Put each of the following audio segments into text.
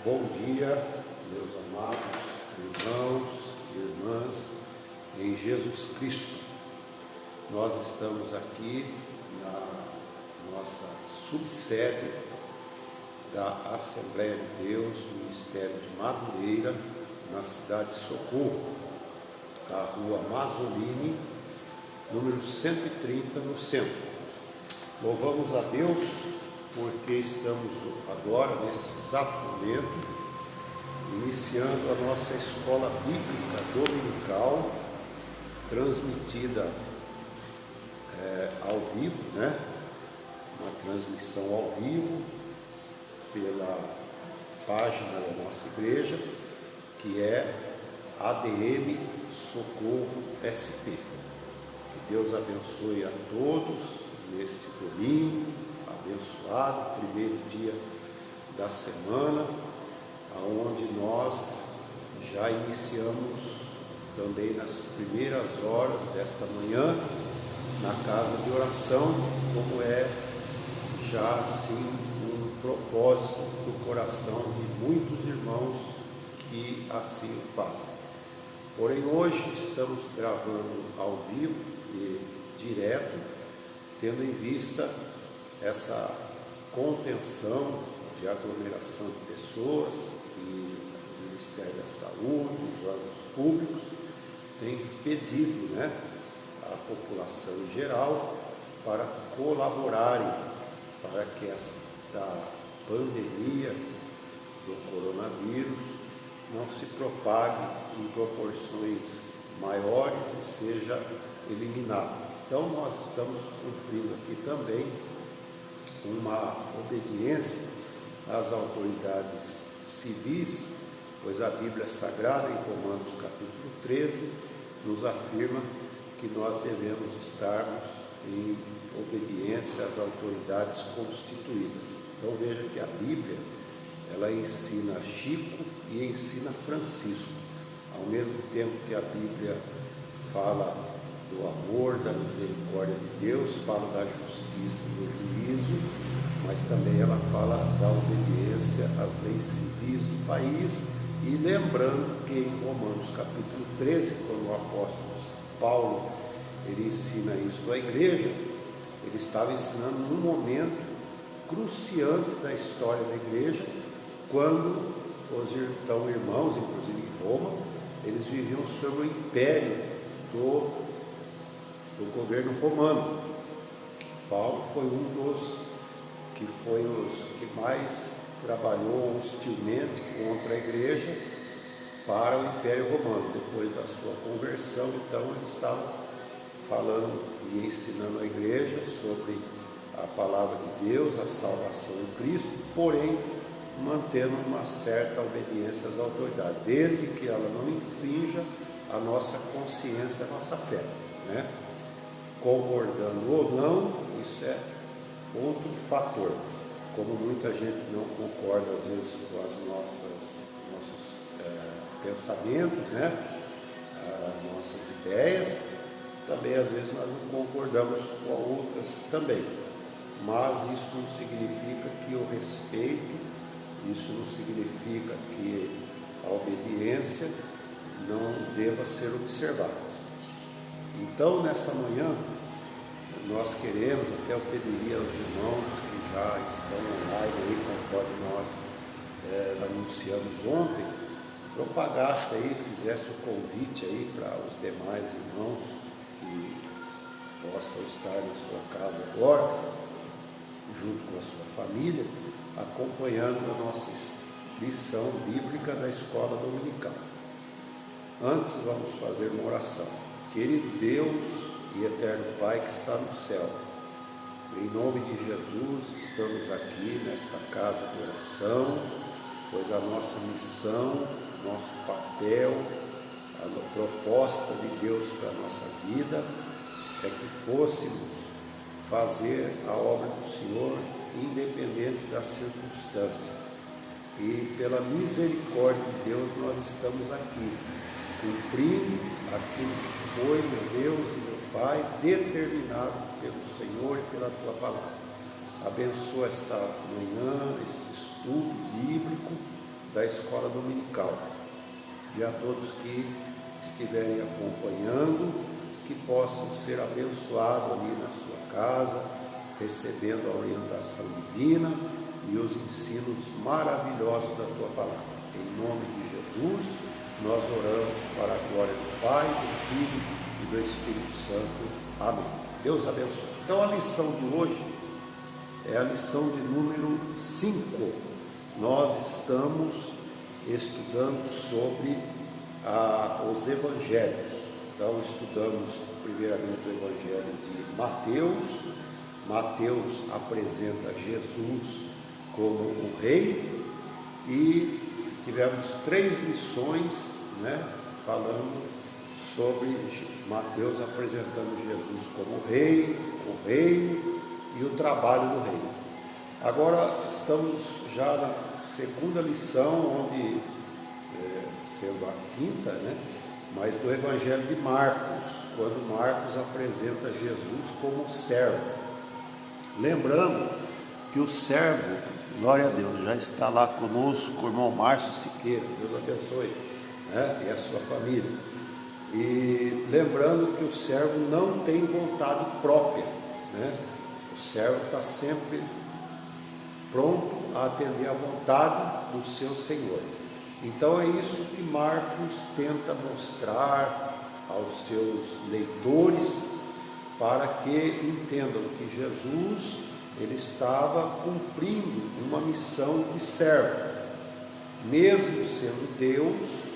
Bom dia, meus amados irmãos e irmãs em Jesus Cristo. Nós estamos aqui na nossa subsede da Assembleia de Deus, Ministério de Madureira, na cidade de Socorro, a rua Mazzolini, número 130, no centro. Louvamos a Deus porque estamos agora, nesse exato momento, iniciando a nossa escola bíblica dominical, transmitida ao vivo, uma transmissão ao vivo pela página da nossa igreja, que é ADM Socorro SP. Que Deus abençoe a todos neste domingo abençoado, primeiro dia da semana, aonde nós já iniciamos também nas primeiras horas desta manhã na casa de oração, como é já assim um propósito do coração de muitos irmãos que assim o fazem. Porém, hoje estamos gravando ao vivo e direto, tendo em vista essa contenção de aglomeração de pessoas, e o Ministério da Saúde, os órgãos públicos têm pedido à população em geral para colaborarem para que esta pandemia do coronavírus não se propague em proporções maiores e seja eliminada. Então nós estamos cumprindo aqui também uma obediência às autoridades civis, pois a Bíblia Sagrada, em Romanos capítulo 13, nos afirma que nós devemos estarmos em obediência às autoridades constituídas. Então veja que a Bíblia, ela ensina Chico e ensina Francisco. Ao mesmo tempo que a Bíblia fala do amor, da misericórdia de Deus, fala da justiça e do juízo, mas também ela fala da obediência às leis civis do país. E lembrando que em Romanos capítulo 13, quando o apóstolo Paulo ele ensina isso à igreja, ele estava ensinando num momento cruciante da história da igreja, quando os então irmãos, inclusive em Roma, eles viviam sob o império do governo romano. Paulo foi um dos que mais trabalhou hostilmente contra a igreja para o Império Romano. Depois da sua conversão, então, ele estava falando e ensinando a igreja sobre a palavra de Deus, a salvação em Cristo, porém mantendo uma certa obediência às autoridades, desde que ela não infrinja a nossa consciência, a nossa fé, concordando ou não, isso é outro fator. Como muita gente não concorda às vezes com as nossos pensamentos, nossas ideias, também às vezes nós não concordamos com outras também. Mas isso não significa que o respeito, isso não significa que a obediência não deva ser observada. Então, nessa manhã, nós queremos, até eu pediria aos irmãos que já estão online aí, conforme nós anunciamos ontem, propagasse aí, fizesse o convite aí para os demais irmãos que possam estar na sua casa agora, junto com a sua família, acompanhando a nossa lição bíblica da escola dominical. Antes, vamos fazer uma oração. Querido Deus e eterno Pai que está no céu, em nome de Jesus, estamos aqui nesta casa de oração, pois a nossa missão, nosso papel, a proposta de Deus para a nossa vida é que fôssemos fazer a obra do Senhor independente da circunstância. E pela misericórdia de Deus nós estamos aqui, cumprindo aquilo que foi, meu Deus e meu Pai, determinado pelo Senhor e pela Tua palavra. Abençoa esta manhã, esse estudo bíblico, da escola dominical. E a todos que estiverem acompanhando, que possam ser abençoados ali na sua casa, recebendo a orientação divina e os ensinos maravilhosos da tua palavra. Em nome de Jesus, nós oramos para a glória do Pai, do Filho e do Espírito Santo. Amém. Deus abençoe. Então a lição de hoje é a lição de número 5. Nós estamos estudando sobre os evangelhos. Então estudamos primeiramente o evangelho de Mateus. Mateus apresenta Jesus como o rei e tivemos 3 lições, falando sobre Mateus apresentando Jesus como o reino e o trabalho do reino. Agora estamos já na segunda lição, onde, sendo a quinta, mas do Evangelho de Marcos, quando Marcos apresenta Jesus como servo. Lembrando que o servo, glória a Deus, já está lá conosco, o irmão Márcio Siqueira, Deus abençoe, e a sua família. E lembrando que o servo não tem vontade própria, o servo está sempre pronto a atender à vontade do seu Senhor. Então é isso que Marcos tenta mostrar aos seus leitores, para que entendam que Jesus, ele estava cumprindo uma missão de servo, mesmo sendo Deus.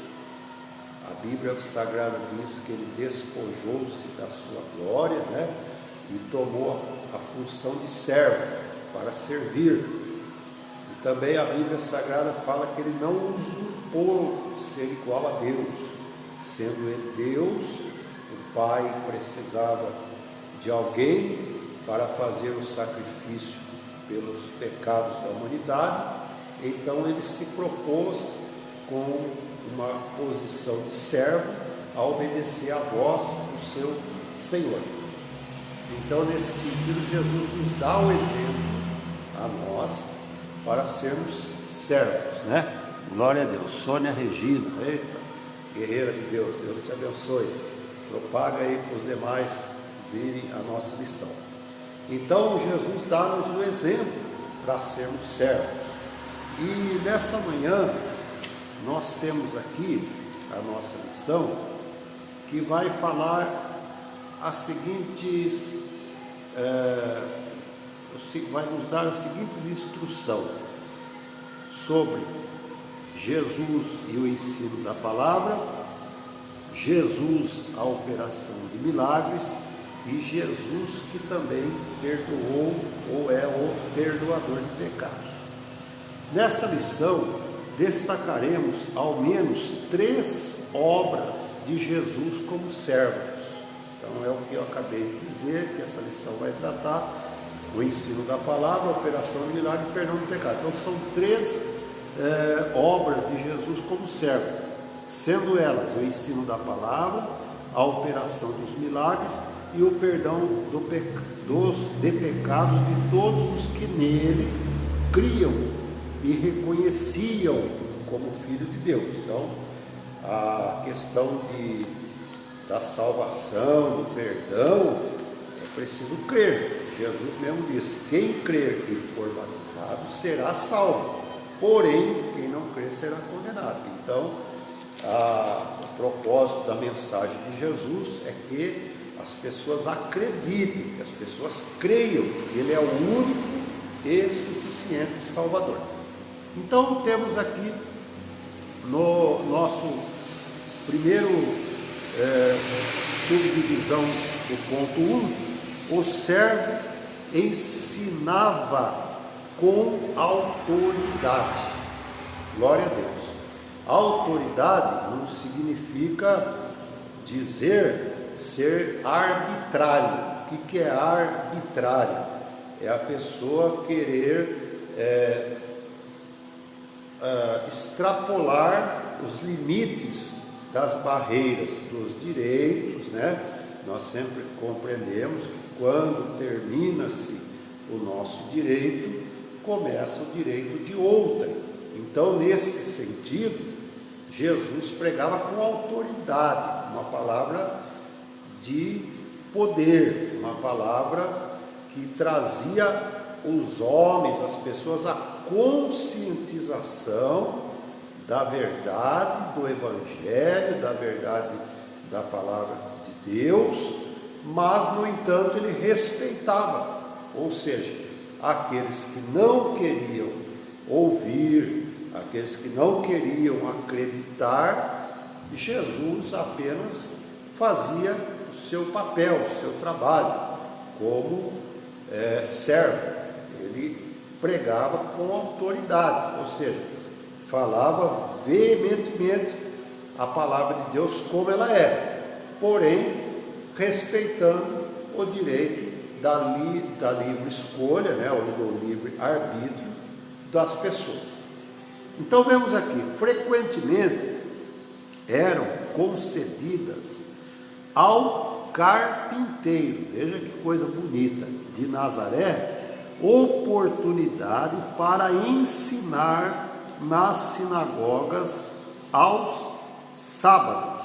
A Bíblia Sagrada diz que ele despojou-se da sua glória, e tomou a função de servo para servir. E também a Bíblia Sagrada fala que ele não usurpou ser igual a Deus, sendo ele Deus. O Pai precisava de alguém para fazer o sacrifício pelos pecados da humanidade, então ele se propôs com uma posição de servo a obedecer à voz do seu Senhor. Então, nesse sentido, Jesus nos dá o exemplo a nós para sermos servos, Glória a Deus. Sônia Regina, eita, guerreira de Deus, Deus te abençoe. Propaga aí para os demais virem a nossa lição. Então, Jesus dá-nos o exemplo para sermos servos. E nessa manhã, nós temos aqui a nossa lição, que vai falar as seguintes, vai nos dar as seguintes instruções sobre Jesus e o ensino da palavra, Jesus, a operação de milagres, e Jesus que também perdoou ou é o perdoador de pecados. Nesta lição, destacaremos ao menos 3 obras de Jesus como servos. Então é o que eu acabei de dizer, que essa lição vai tratar: o ensino da palavra, a operação de milagre e perdão do pecado. Então são 3 obras de Jesus como servo, sendo elas o ensino da palavra, a operação dos milagres e o perdão de pecados de todos os que nele criam e reconheciam como Filho de Deus. Então, a questão da salvação, do perdão, é preciso crer. Jesus mesmo disse: quem crer e for batizado será salvo, porém, quem não crer será condenado. Então, o propósito da mensagem de Jesus é que as pessoas acreditem, que as pessoas creiam que Ele é o único e suficiente Salvador. Então, temos aqui no nosso primeiro subdivisão do ponto 1, o servo ensinava com autoridade. Glória a Deus. Autoridade não significa dizer ser arbitrário. O que é arbitrário? É a pessoa querer extrapolar os limites das barreiras dos direitos, Nós sempre compreendemos que quando termina-se o nosso direito, começa o direito de outrem. Então, nesse sentido, Jesus pregava com autoridade, uma palavra de poder, uma palavra que trazia os homens, as pessoas, a conscientização da verdade do Evangelho, da verdade da palavra de Deus, mas, no entanto, ele respeitava, ou seja, aqueles que não queriam ouvir, aqueles que não queriam acreditar, Jesus apenas fazia o seu papel, o seu trabalho, como servo. Ele pregava com autoridade, ou seja, falava veementemente a palavra de Deus como ela é, porém respeitando o direito da livre escolha, ou do livre arbítrio das pessoas. Então vemos aqui, frequentemente eram concedidas ao carpinteiro, veja que coisa bonita, de Nazaré, oportunidade para ensinar nas sinagogas aos sábados,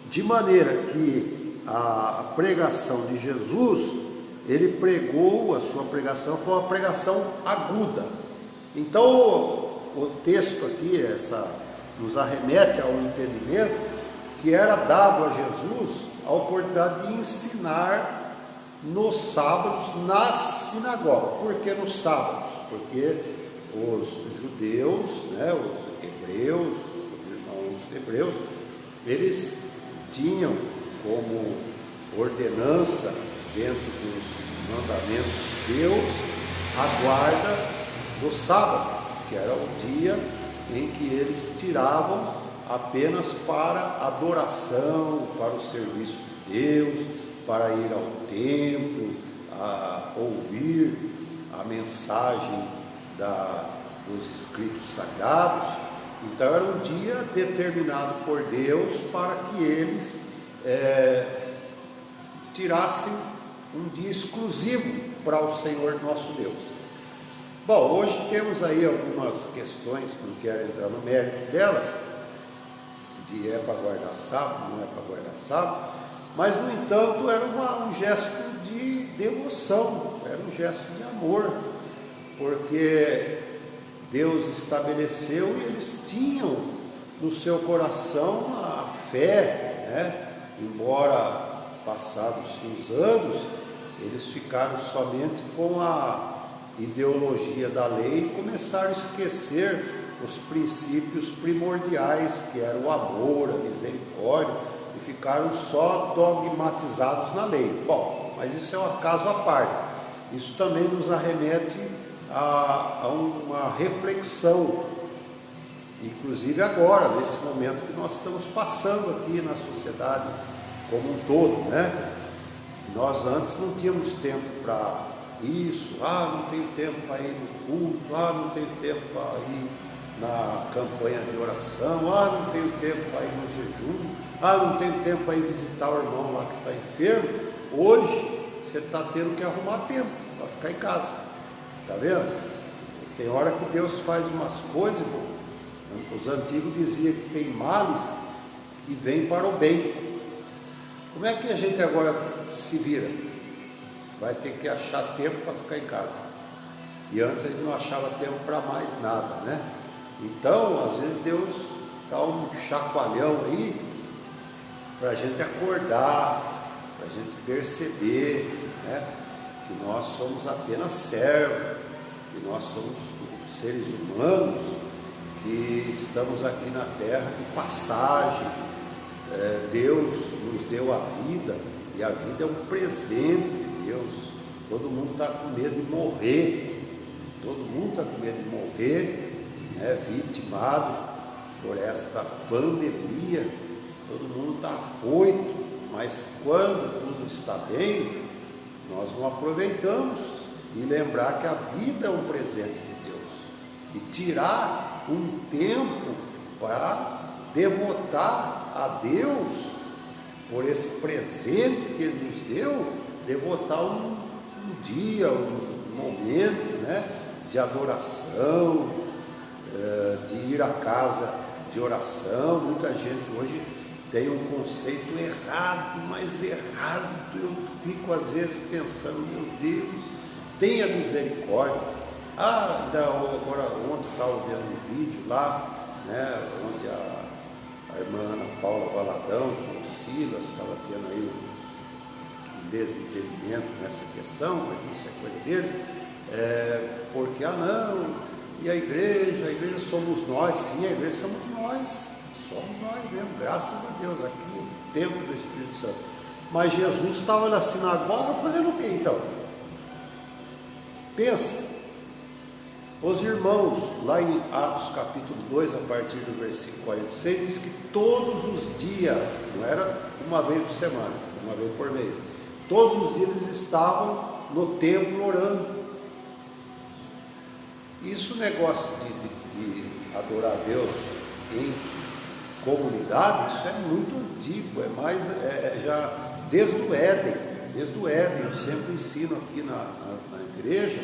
de maneira que a pregação de Jesus, ele pregou, a sua pregação foi uma pregação aguda. Então o texto aqui nos arremete ao entendimento que era dado a Jesus a oportunidade de ensinar nos sábados nas sinagogas. Por que nos sábados? Porque os judeus, os hebreus, os irmãos hebreus, eles tinham como ordenança dentro dos mandamentos de Deus a guarda do sábado, que era o dia em que eles tiravam apenas para adoração, para o serviço de Deus, para ir ao templo, a ouvir a mensagem dos escritos sagrados. Então era um dia determinado por Deus para que eles tirassem um dia exclusivo para o Senhor nosso Deus. Bom, hoje temos aí algumas questões, não quero entrar no mérito delas, de é para guardar sábado, não é para guardar sábado, mas no entanto era um gesto de devoção, era um gesto de amor, porque Deus estabeleceu e eles tinham no seu coração a fé, embora passados-se os anos, eles ficaram somente com a ideologia da lei e começaram a esquecer os princípios primordiais, que eram o amor, a misericórdia, e ficaram só dogmatizados na lei. Bom, mas isso é um caso à parte. Isso também nos arremete a uma reflexão, inclusive agora, nesse momento que nós estamos passando aqui na sociedade como um todo, Nós antes não tínhamos tempo para isso, não tenho tempo para ir no culto, não tenho tempo para ir na campanha de oração, não tenho tempo para ir no jejum, não tenho tempo para ir visitar o irmão lá que está enfermo. Hoje você está tendo que arrumar tempo para ficar em casa, está vendo? Tem hora que Deus faz umas coisas, os antigos diziam que tem males que vêm para o bem. Como é que a gente agora se vira? Vai ter que achar tempo para ficar em casa. E antes a gente não achava tempo para mais nada, Então, às vezes Deus dá um chacoalhão aí para a gente acordar, para a gente perceber, que nós somos apenas servos, que nós somos seres humanos, que estamos aqui na terra de passagem. Deus nos deu a vida, e a vida é um presente de Deus. Todo mundo está com medo de morrer, vitimado por esta pandemia, todo mundo está afoito, mas quando tudo está bem, nós não aproveitamos, e lembrar que a vida é um presente de Deus, e tirar um tempo para devotar a Deus por esse presente que Ele nos deu, devotar um dia, um momento, de adoração, de ir à casa de oração. Muita gente hoje tem um conceito errado, mas errado. Eu fico às vezes pensando, meu Deus, tenha misericórdia. Agora ontem estava vendo um vídeo lá, né, onde a irmã Ana Paula Valadão com o Silas estava tendo aí um desentendimento nessa questão, mas isso é coisa deles, porque não, e a igreja somos nós. Sim, a igreja somos nós mesmo, graças a Deus, aqui o templo do Espírito Santo. Mas Jesus estava na sinagoga fazendo o que então? Pensa, os irmãos, lá em Atos capítulo 2, a partir do versículo 46, diz que todos os dias, não era uma vez por semana, uma vez por mês, todos os dias eles estavam no templo orando. Isso, negócio de adorar a Deus em comunidade, isso é muito antigo, já desde o Éden. Eu sempre ensino aqui na igreja,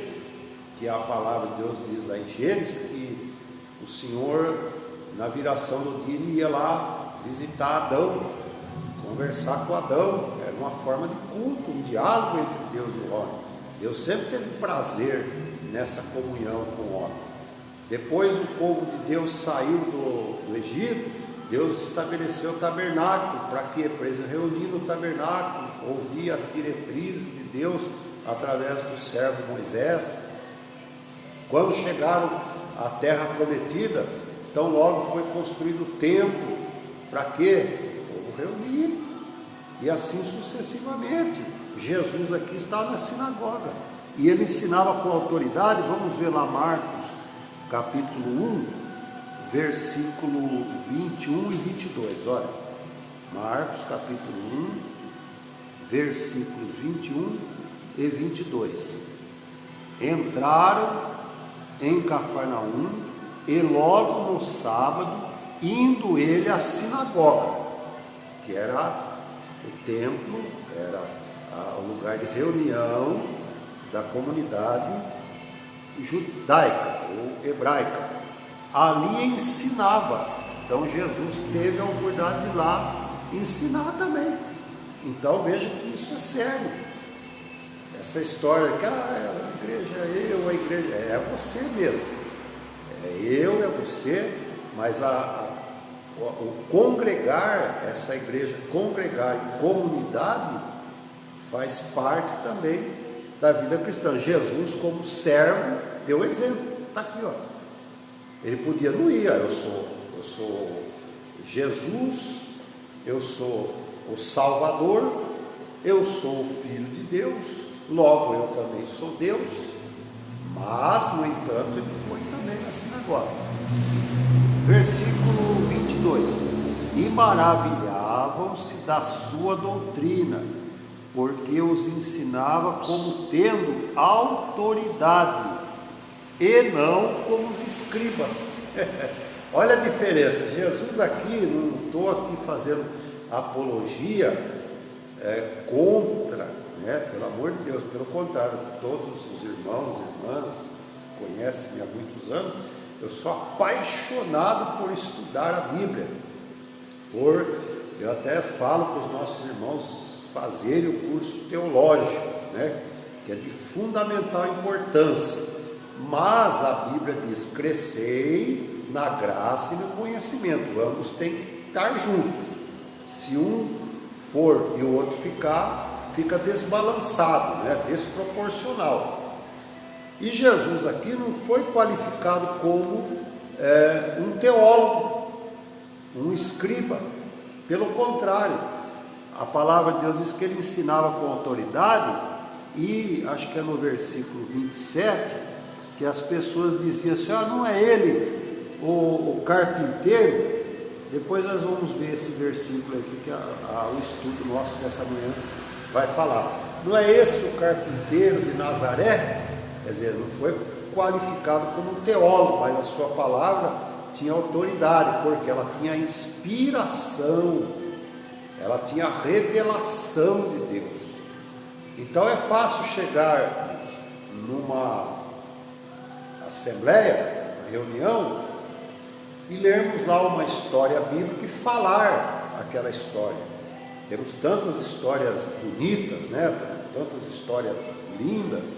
que a palavra de Deus diz lá em Gênesis, que o Senhor, na viração do dia, ele ia lá visitar Adão, conversar com Adão. Era uma forma de culto, um diálogo entre Deus e o homem. Deus sempre teve prazer nessa comunhão com o homem. Depois o povo de Deus saiu do Egito, Deus estabeleceu o tabernáculo. Para quê? Para eles reunir no tabernáculo, ouvir as diretrizes de Deus através do servo Moisés. Quando chegaram à terra prometida, então logo foi construído o templo. Para quê? O povo reunir. E assim sucessivamente. Jesus aqui estava na sinagoga e ele ensinava com autoridade. Vamos ver lá Marcos capítulo 1, versículo 21 e 22, olha, Marcos capítulo 1, versículos 21 e 22, entraram em Cafarnaum, e logo no sábado, indo ele à sinagoga, que era o templo, era o lugar de reunião da comunidade judaica ou hebraica, ali ensinava. Então Jesus teve a oportunidade de ir lá ensinar também. Então veja que isso é sério. Essa história que a igreja é eu, a igreja é você mesmo, é eu, é você, mas o congregar, essa igreja congregar em comunidade faz parte também da vida cristã. Jesus, como servo, deu exemplo. Está aqui, ó. Ele podia não ir. Eu sou Jesus, eu sou o Salvador, eu sou o Filho de Deus, logo eu também sou Deus. Mas, no entanto, ele foi também na sinagoga. Versículo 22. E maravilhavam-se da sua doutrina, porque os ensinava como tendo autoridade, e não como os escribas. Olha a diferença. Jesus aqui, não estou aqui fazendo apologia contra, pelo amor de Deus, pelo contrário, todos os irmãos e irmãs conhecem-me há muitos anos. Eu sou apaixonado por estudar a Bíblia, eu até falo para os nossos irmãos fazerem o curso teológico, que é de fundamental importância. Mas a Bíblia diz: crescei na graça e no conhecimento. Ambos têm que estar juntos. Se um for e o outro fica desbalançado, desproporcional. E Jesus aqui não foi qualificado como um teólogo, um escriba. Pelo contrário, a palavra de Deus diz que ele ensinava com autoridade. E acho que é no versículo 27 que as pessoas diziam assim: não é ele o carpinteiro? Depois nós vamos ver esse versículo aqui que o estudo nosso dessa manhã vai falar. Não é esse o carpinteiro de Nazaré? Quer dizer, não foi qualificado como um teólogo, mas a sua palavra tinha autoridade, porque ela tinha inspiração, ela tinha a revelação de Deus. Então é fácil chegar assembleia, uma reunião, e lermos lá uma história bíblica e falar aquela história. Temos tantas histórias bonitas, né? Temos tantas histórias lindas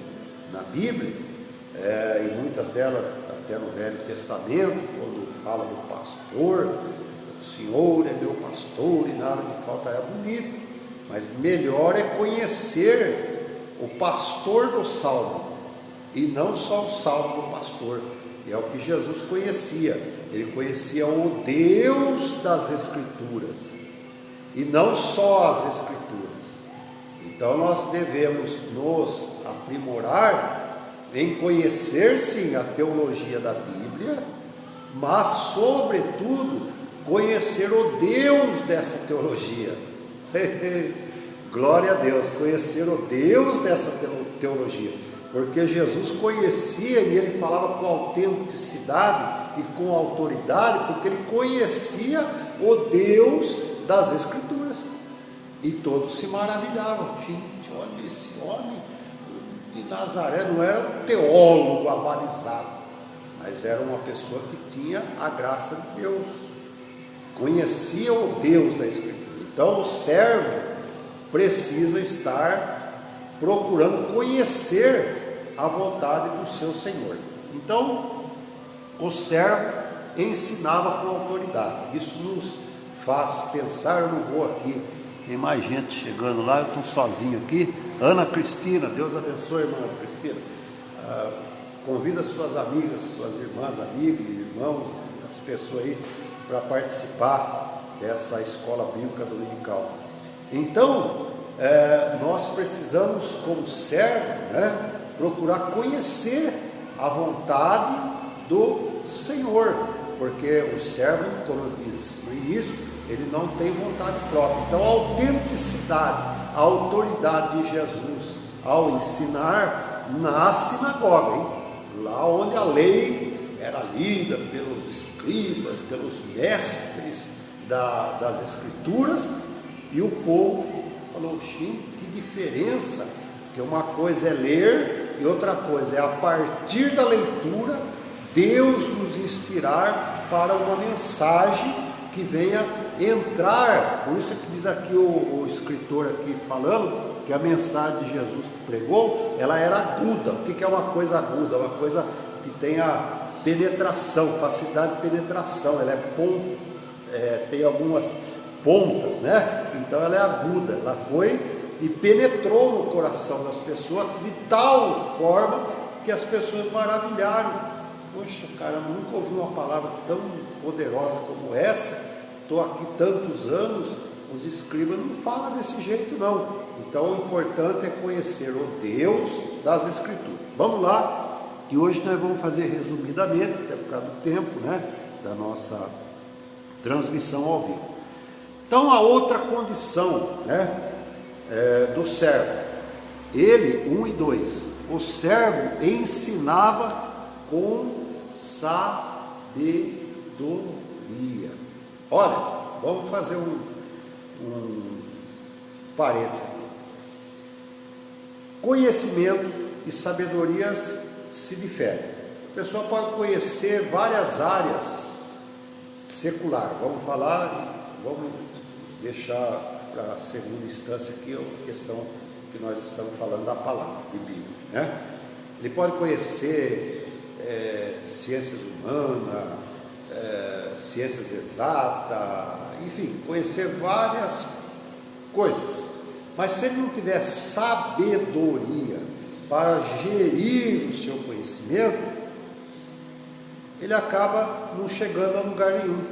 na Bíblia, e muitas delas até no Velho Testamento, quando fala do pastor, o Senhor é meu pastor e nada me falta, é bonito, mas melhor é conhecer o pastor do salmo, e não só o salmo do pastor. E é o que Jesus conhecia. Ele conhecia o Deus das Escrituras, e não só as Escrituras. Então nós devemos nos aprimorar em conhecer sim a teologia da Bíblia, mas sobretudo conhecer o Deus dessa teologia. Glória a Deus, conhecer o Deus dessa teologia, porque Jesus conhecia e ele falava com autenticidade e com autoridade, porque ele conhecia o Deus das Escrituras, e todos se maravilhavam. Gente, olha esse homem de Nazaré, não era um teólogo abalizado, mas era uma pessoa que tinha a graça de Deus, conhecia o Deus da Escritura. Então o servo precisa estar procurando conhecer a vontade do seu Senhor. Então o servo ensinava com autoridade. Isso nos faz pensar. Eu não vou aqui, tem mais gente chegando lá, eu estou sozinho aqui. Ana Cristina, Deus abençoe, irmã Cristina. Convida suas amigas, suas irmãs, amigos, irmãos, as pessoas aí para participar dessa escola bíblica dominical. Então, nós precisamos, como servo, né, procurar conhecer a vontade do Senhor, porque o servo, como eu disse no início, ele não tem vontade própria. Então a autenticidade, a autoridade de Jesus ao ensinar na sinagoga, hein? Lá onde a lei era lida pelos escribas, pelos mestres das Escrituras, e o povo falou: gente, que diferença, que uma coisa é ler e outra coisa é, a partir da leitura, Deus nos inspirar para uma mensagem que venha entrar. Por isso que diz aqui o escritor aqui falando que a mensagem de Jesus pregou, ela era aguda. O que é uma coisa aguda? Uma coisa que tem a penetração, facilidade de penetração. Ela tem algumas pontas, né? Então ela é aguda. Ela foi e penetrou no coração das pessoas de tal forma que as pessoas maravilharam. Poxa, cara, eu nunca ouvi uma palavra tão poderosa como essa. Estou aqui tantos anos, os escribas não falam desse jeito não. Então o importante é conhecer o Deus das Escrituras. Vamos lá, que hoje nós vamos fazer resumidamente, até por causa do tempo, né, da nossa transmissão ao vivo. Então a outra condição, né, do servo, ele, 1 e 2, o servo ensinava com sabedoria. Olha, vamos fazer um parênteses aqui. Conhecimento e sabedoria se diferem. A pessoa pode conhecer várias áreas seculares. Vamos deixar para a segunda instância aqui a questão que nós estamos falando da palavra de Bíblia, né? Ele pode conhecer ciências humanas, ciências exatas, enfim, conhecer várias coisas, mas se ele não tiver sabedoria para gerir o seu conhecimento, ele acaba não chegando a lugar nenhum.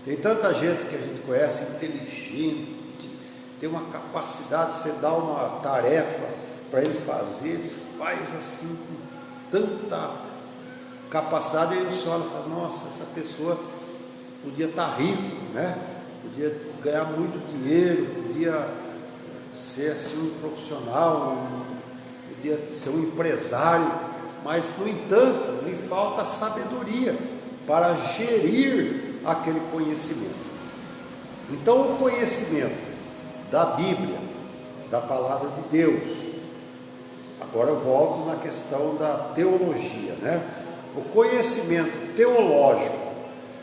Tem tanta gente que a gente conhece, inteligente, tem uma capacidade, você dá uma tarefa para ele fazer, ele faz assim com tanta capacidade, aí o senhor fala: nossa, essa pessoa podia estar rico, né? Podia ganhar muito dinheiro, podia ser assim um profissional, podia ser um empresário, mas no entanto lhe falta sabedoria para gerir aquele conhecimento. Então o conhecimento da Bíblia, da palavra de Deus, agora eu volto na questão da teologia, né? o conhecimento teológico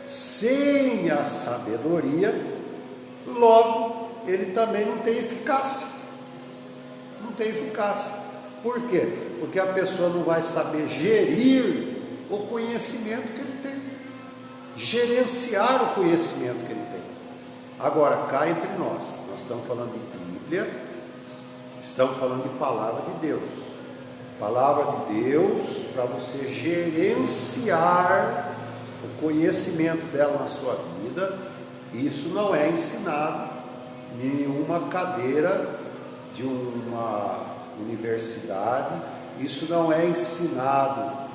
sem a sabedoria, logo ele também não tem eficácia. Não tem eficácia. Por quê? Porque a pessoa não vai saber gerir o conhecimento que ele tem, gerenciar o conhecimento que ele tem. Agora, cá entre nós estamos falando de Bíblia, estamos falando de palavra de Deus. Palavra de Deus para você gerenciar o conhecimento dela na sua vida. Isso não é ensinado em nenhuma cadeira de uma universidade, isso não é ensinado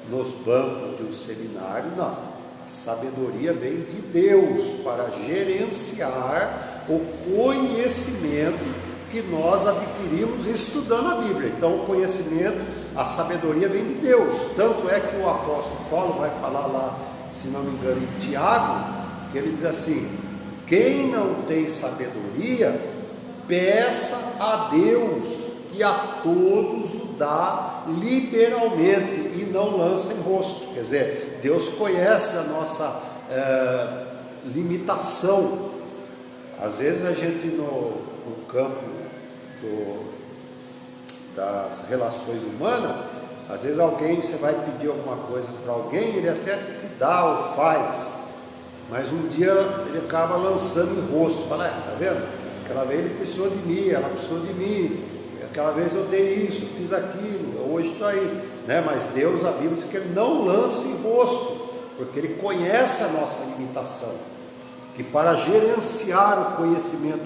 nos bancos de um seminário, não. A sabedoria vem de Deus para gerenciar o conhecimento que nós adquirimos estudando a Bíblia. Então o conhecimento, a sabedoria vem de Deus. Tanto é que o apóstolo Paulo vai falar lá, se não me engano, em Tiago, que ele diz assim: quem não tem sabedoria, peça a Deus, que a todos o dá liberalmente e não lança em rosto. Quer dizer, Deus conhece a nossa limitação. Às vezes a gente no campo das relações humanas, às vezes você vai pedir alguma coisa para alguém, ele até te dá ou faz, mas um dia ele acaba lançando em rosto, fala: tá vendo? Aquela vez ele precisou de mim, ela precisou de mim, aquela vez eu dei isso, fiz aquilo, hoje estou aí, né? Mas Deus, a Bíblia diz que ele não lança em rosto, porque ele conhece a nossa limitação, que para gerenciar o conhecimento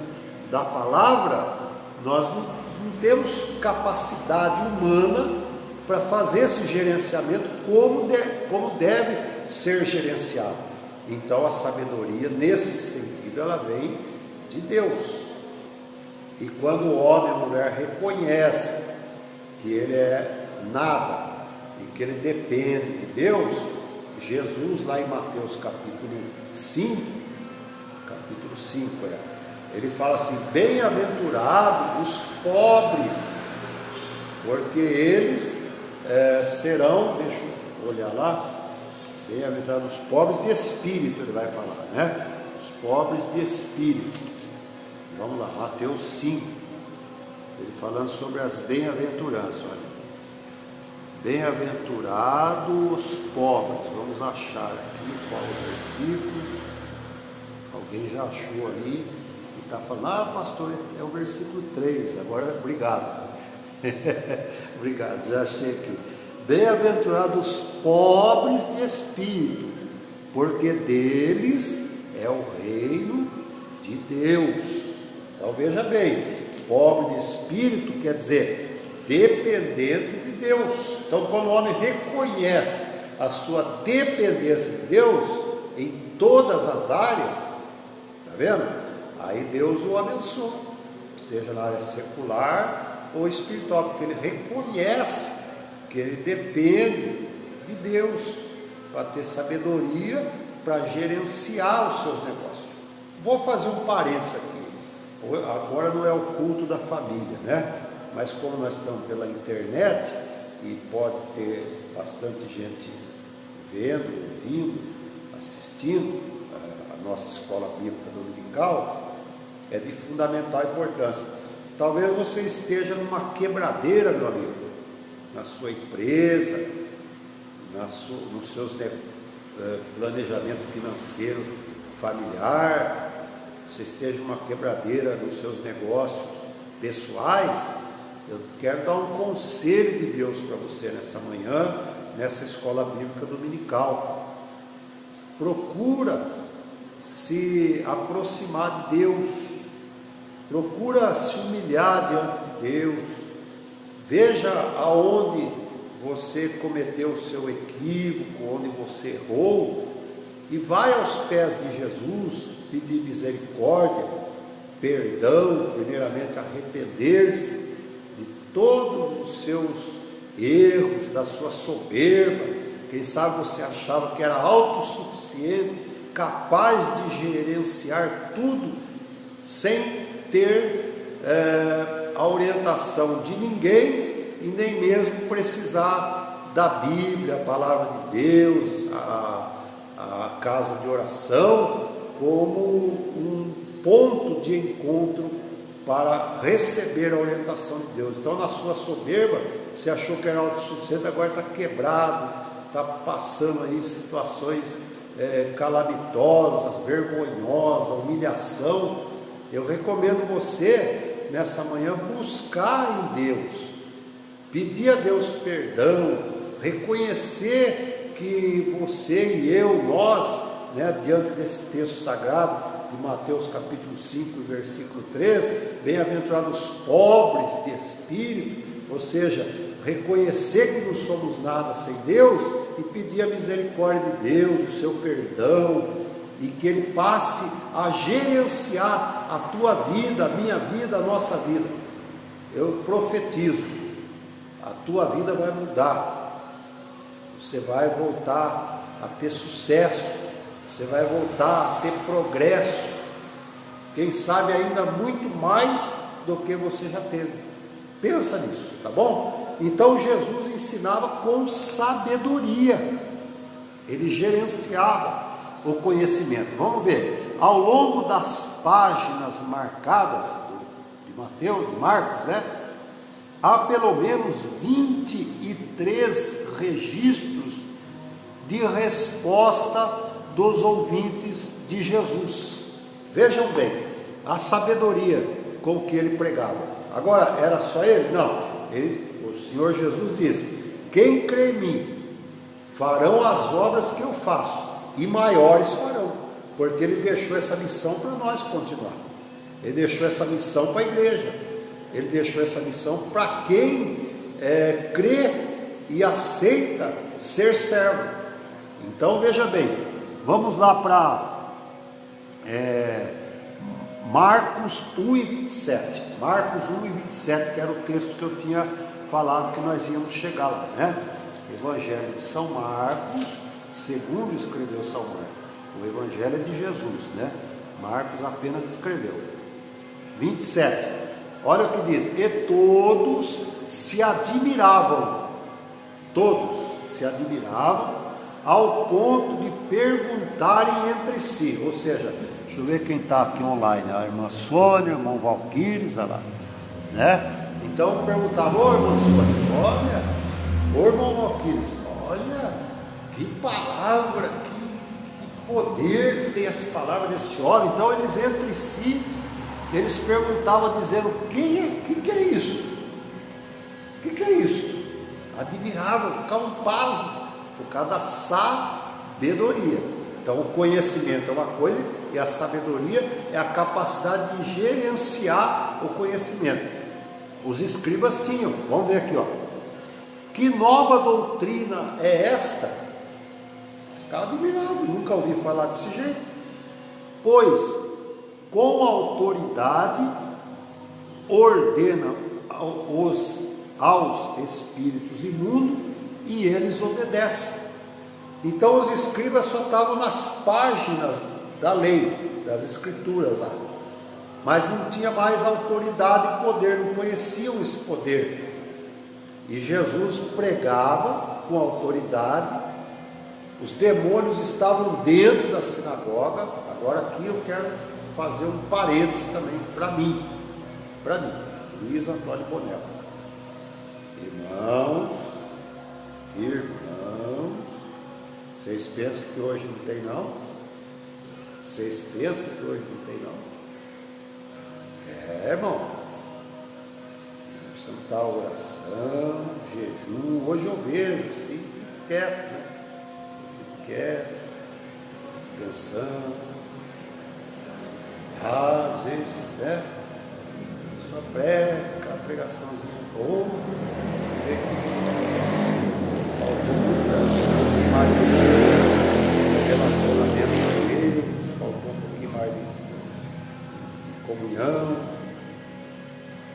da palavra, nós não temos capacidade humana para fazer esse gerenciamento como deve ser gerenciado. Então a sabedoria, nesse sentido, ela vem de Deus. E quando o homem e a mulher reconhecem que ele é nada e que ele depende de Deus, Jesus, lá em Mateus capítulo 5, ele fala assim: bem-aventurados os pobres, porque eles serão, deixa eu olhar lá, bem-aventurados os pobres de espírito, ele vai falar, né? Os pobres de espírito. Vamos lá, Mateus 5, ele falando sobre as bem-aventuranças, olha. Bem-aventurados os pobres, vamos achar aqui qual é o versículo. Alguém já achou ali e está falando: pastor, é o versículo 3, agora obrigado. Obrigado, já achei aqui. Bem-aventurados os pobres de espírito, porque deles é o reino de Deus. Então veja bem, pobre de espírito quer dizer dependente de Deus. Então quando o homem reconhece a sua dependência de Deus em todas as áreas, está vendo? Aí Deus o abençoa, seja na área secular ou espiritual, porque ele reconhece que ele depende de Deus para ter sabedoria para gerenciar os seus negócios. Vou fazer um parênteses aqui. Agora não é o culto da família, né? Mas como nós estamos pela internet e pode ter bastante gente vendo, ouvindo, assistindo a nossa escola bíblica dominical, é de fundamental importância. Talvez você esteja numa quebradeira, meu amigo, na sua empresa, nos seus planejamento financeiro familiar, você esteja numa quebradeira nos seus negócios pessoais. Eu quero dar um conselho de Deus para você nessa manhã, nessa escola bíblica dominical. Procura se aproximar de Deus, procura se humilhar diante de Deus, veja aonde você cometeu o seu equívoco, onde você errou, e vai aos pés de Jesus pedir misericórdia, perdão, primeiramente arrepender-se de todos os seus erros, da sua soberba. Quem sabe você achava que era autossuficiente, capaz de gerenciar tudo, sem ter a orientação de ninguém e nem mesmo precisar da Bíblia, a palavra de Deus, a casa de oração, como um ponto de encontro para receber a orientação de Deus. Então, na sua soberba, você achou que era autossuficiente, agora está quebrado, está passando aí situações calamitosas, vergonhosas, humilhação. Eu recomendo você, nessa manhã, buscar em Deus, pedir a Deus perdão, reconhecer que você e eu, nós, diante desse texto sagrado de Mateus capítulo 5, versículo 13, bem-aventurados pobres de espírito, ou seja, reconhecer que não somos nada sem Deus e pedir a misericórdia de Deus, o seu perdão, e que Ele passe a gerenciar a tua vida, a minha vida, a nossa vida. Eu profetizo, a tua vida vai mudar, você vai voltar a ter sucesso, você vai voltar a ter progresso, quem sabe ainda muito mais do que você já teve. Pensa nisso, tá bom? Então Jesus ensinava com sabedoria, ele gerenciava o conhecimento. Vamos ver, ao longo das páginas marcadas de Mateus, de Marcos, há pelo menos 23 registros de resposta dos ouvintes de Jesus. Vejam bem, a sabedoria com que ele pregava. Agora, era só ele? Não, o Senhor Jesus disse: quem crê em mim, farão as obras que eu faço, e maiores farão, porque ele deixou essa missão para nós continuar, ele deixou essa missão para a igreja, ele deixou essa missão para quem crê e aceita ser servo. Então veja bem, vamos lá para Marcos 1 e 27, Marcos 1 e 27, que era o texto que eu tinha falado que nós íamos chegar lá, Evangelho de São Marcos, segundo escreveu São Marcos, o Evangelho é de Jesus, Marcos apenas escreveu. 27, olha o que diz: e todos se admiravam, ao ponto de perguntarem entre si, ou seja, deixa eu ver quem está aqui online, a irmã Sônia, o irmão Valquíris, olha lá, então perguntavam: ô irmã Sônia, olha, ô irmão Valquíris, olha, que palavra, que poder que tem essa palavra desse homem. Então eles entre si, eles perguntavam dizendo: o que é isso? O que é isso? Admiravam, ficavam pasmos por causa da sabedoria. Então o conhecimento é uma coisa e a sabedoria é a capacidade de gerenciar o conhecimento. Os escribas tinham, vamos ver aqui, que nova doutrina é esta? Ficava admirado, nunca ouvi falar desse jeito. Pois com autoridade ordena aos espíritos imundos e eles obedecem. Então os escribas só estavam nas páginas da lei, das escrituras lá, mas não tinha mais autoridade e poder, não conheciam esse poder. E Jesus pregava com autoridade, os demônios estavam dentro da sinagoga. Agora aqui eu quero fazer um parênteses também para mim, Luiz Antônio Bonella. Irmãos, vocês pensam que hoje não tem não? Vocês pensam que hoje não tem não? Irmão, santar oração, jejum, hoje eu vejo assim, fico quieto, fico quieto, pensando, às vezes, só prega, a pregaçãozinha boa, você vê que faltou muito mais de relacionamento com Deus, faltou um pouquinho mais de comunhão.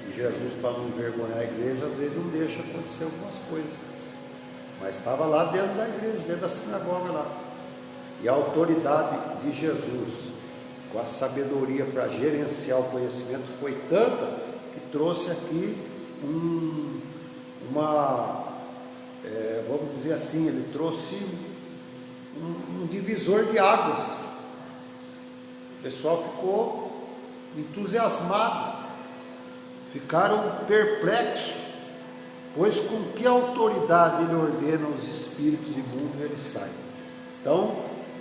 E Jesus, para não envergonhar a igreja, às vezes não deixa acontecer algumas coisas, mas estava lá dentro da igreja, dentro da sinagoga lá, e a autoridade de Jesus, com a sabedoria para gerenciar o conhecimento, foi tanta que trouxe aqui vamos dizer assim, ele trouxe um divisor de águas. O pessoal ficou entusiasmado, ficaram perplexos, pois com que autoridade ele ordena os espíritos imundos e eles saem. Então,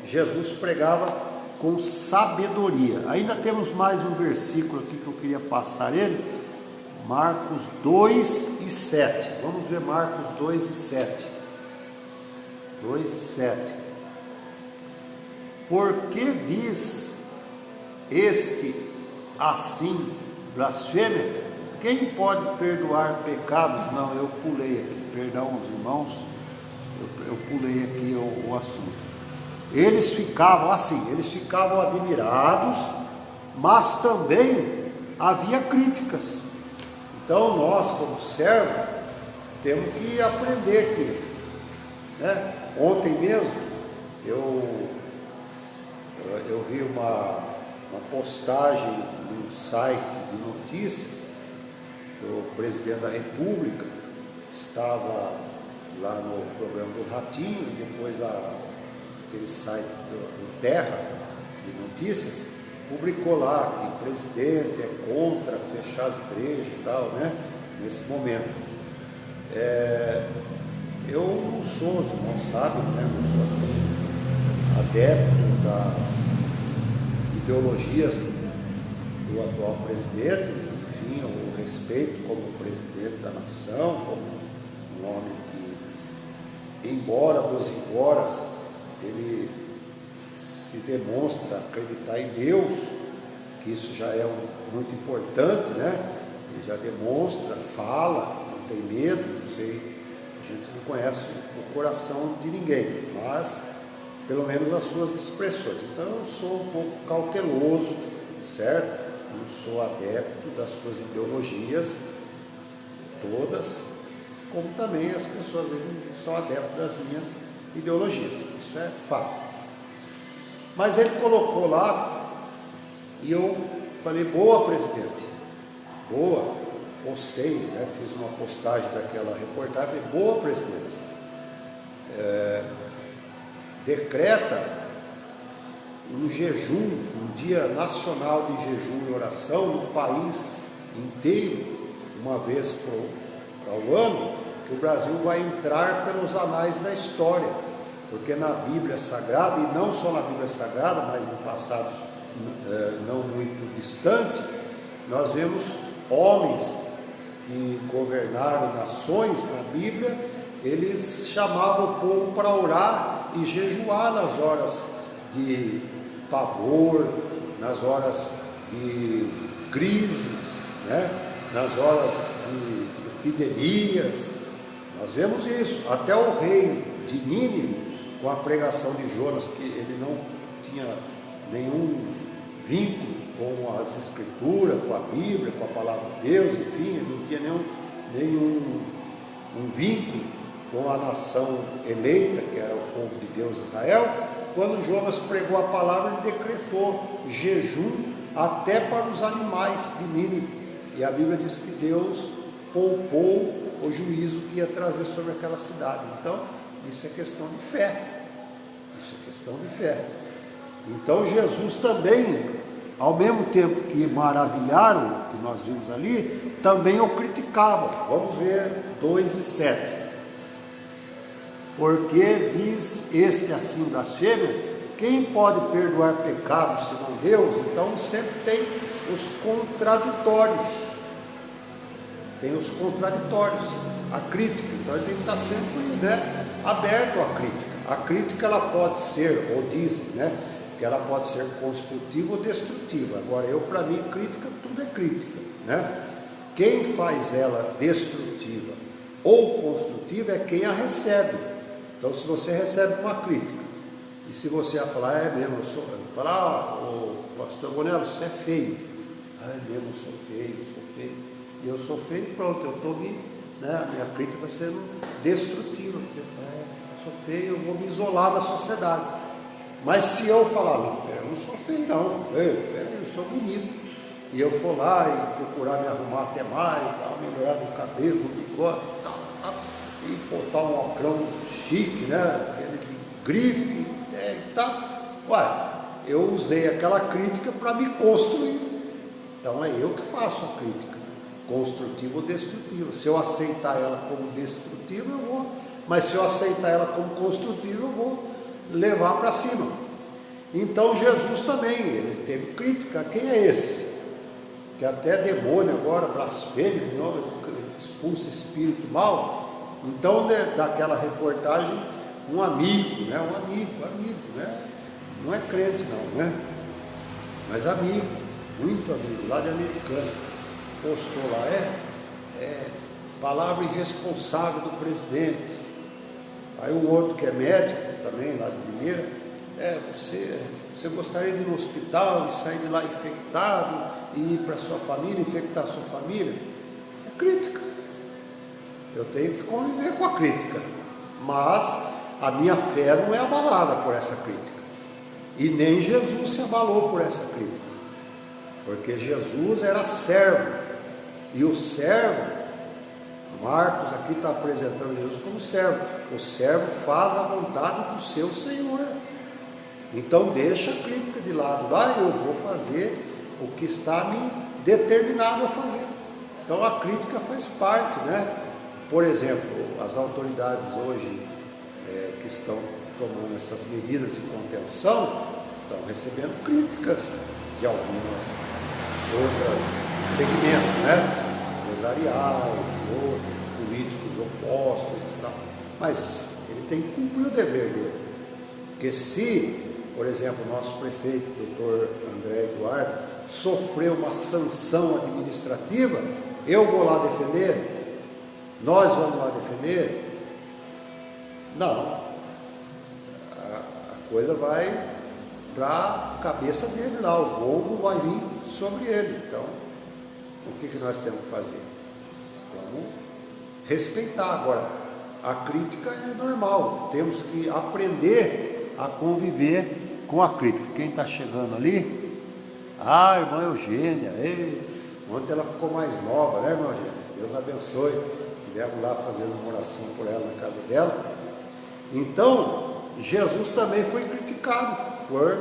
Jesus pregava com sabedoria. Ainda temos mais um versículo aqui que eu queria passar ele, Marcos 2 e 7. Vamos ver Marcos 2 e 7. 2 e 7. Por que diz este assim, blasfêmia? Quem pode perdoar pecados? Não, eu pulei aqui, perdão os irmãos, eu pulei aqui o assunto. Eles ficavam assim, eles ficavam admirados, mas também havia críticas. Então nós, como servos, temos que aprender aqui, né? Ontem mesmo eu vi uma postagem no site de notícias do presidente da República, estava lá no programa do Ratinho, depois aquele site do Terra de notícias, publicou lá que o presidente é contra fechar as igrejas e tal, né? Nesse momento. Eu não sou, os irmãos sabem, né? Não sou assim, adepto das ideologias do atual presidente. Enfim, eu respeito como presidente da nação, como um homem que, embora dos emboras, ele se demonstra acreditar em Deus, que isso já é muito importante, né? Ele já demonstra, fala, não tem medo, não sei, a gente não conhece o coração de ninguém, mas pelo menos as suas expressões. Então eu sou um pouco cauteloso, certo? Não sou adepto das suas ideologias todas, como também as pessoas não são adeptas das minhas ideologias, isso é fato. Mas ele colocou lá e eu falei, boa, presidente, boa, postei, né? Fiz uma postagem daquela reportagem, falei, boa, presidente, decreta um jejum, um dia nacional de jejum e oração no país inteiro, uma vez para o ano, que o Brasil vai entrar pelos anais da história, porque na Bíblia Sagrada, e não só na Bíblia Sagrada, mas em passados não muito distante, nós vemos homens que governaram nações na Bíblia, eles chamavam o povo para orar e jejuar nas horas de pavor, nas horas de crises, né? Nas horas de epidemias. Nós vemos isso, até o rei de Nínive, com a pregação de Jonas, que ele não tinha nenhum vínculo com as escrituras, com a Bíblia, com a palavra de Deus, enfim, ele não tinha nenhum vínculo com a nação eleita, que era o povo de Deus, Israel. Quando Jonas pregou a palavra, ele decretou jejum até para os animais de Nínive, e a Bíblia diz que Deus poupou o juízo que ia trazer sobre aquela cidade. Então, isso é questão de fé, isso é questão de fé. Então Jesus também, ao mesmo tempo que maravilharam, que nós vimos ali, também o criticavam. Vamos ver 2 e 7. Porque diz este assim blasfêmia, quem pode perdoar pecados senão Deus? Então sempre tem os contraditórios. Tem os contraditórios, a crítica. Então ele tem que estar sempre, né, aberto à crítica. A crítica ela pode ser, ou dizem, né, que ela pode ser construtiva ou destrutiva. Agora para mim crítica, tudo é crítica, né? Quem faz ela destrutiva ou construtiva é quem a recebe. Então se você recebe uma crítica, e se você falar, é mesmo, falar, o pastor Bonello, você é feio. É mesmo, eu sou feio. E eu sou feio, pronto, eu estou né, a minha crítica está sendo destrutiva. Eu sou feio, eu vou me isolar da sociedade. Mas se eu falar, não, eu não sou feio não, eu sou bonito, e eu for lá e procurar me arrumar até mais, melhorar no cabelo, no bigode, tal, e botar um ocrão chique, né? Aquele de grife, e tal. Ué, eu usei aquela crítica para me construir. Então é eu que faço a crítica, construtiva ou destrutiva. Se eu aceitar ela como destrutiva, eu vou. Mas se eu aceitar ela como construtiva, eu vou levar para cima. Então Jesus também, ele teve crítica. Quem é esse? Que até demônio agora, blasfêmio, expulsa espírito mal. Então, daquela reportagem, um amigo, né? Um amigo, né? Não é crente não, né? Mas amigo, muito amigo, lá de Americana, postou lá, palavra irresponsável do presidente. Aí o outro que é médico, também lá de Mineira, você gostaria de ir no hospital e sair de lá infectado, e ir para sua família, infectar a sua família? É crítica. Eu tenho que conviver com a crítica, mas a minha fé não é abalada por essa crítica, e nem Jesus se abalou por essa crítica, porque Jesus era servo, e o servo, Marcos aqui está apresentando Jesus como servo. O servo faz a vontade do seu Senhor. Então deixa a crítica de lado. Lá eu vou fazer o que está me determinado a fazer. Então a crítica faz parte, né? Por exemplo, as autoridades hoje que estão tomando essas medidas de contenção estão recebendo críticas de algumas outras segmentos, né? Empresariais, outros políticos opostos e tal. Mas ele tem que cumprir o dever dele. Porque se, por exemplo, o nosso prefeito, doutor André Eduardo, sofreu uma sanção administrativa, eu vou lá defender? Nós vamos lá defender? Não. A coisa vai para a cabeça dele lá, o gongo vai vir sobre ele. Então, o que nós temos que fazer? Vamos respeitar. Agora, a crítica é normal, temos que aprender a conviver com a crítica. Quem está chegando ali? Ah, irmã Eugênia, ontem ela ficou mais nova, né, irmã Eugênia? Deus abençoe. Estivemos lá fazendo uma oração por ela na casa dela. Então, Jesus também foi criticado por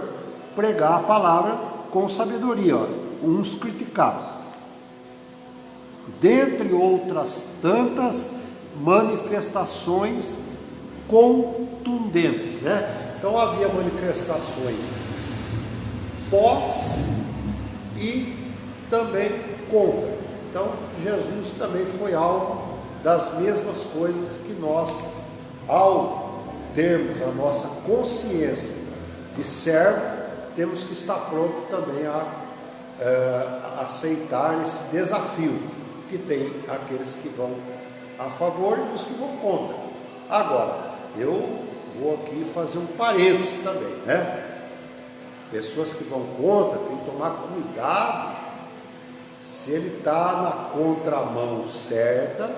pregar a palavra com sabedoria. Uns criticaram, dentre outras tantas manifestações contundentes, né? Então havia manifestações pós e também contra. Então Jesus também foi alvo das mesmas coisas que nós, ao termos a nossa consciência de servo, temos que estar pronto também a aceitar esse desafio, que tem aqueles que vão a favor e os que vão contra. Agora, eu vou aqui fazer um parênteses também, né? Pessoas que vão contra, tem que tomar cuidado se ele está na contramão certa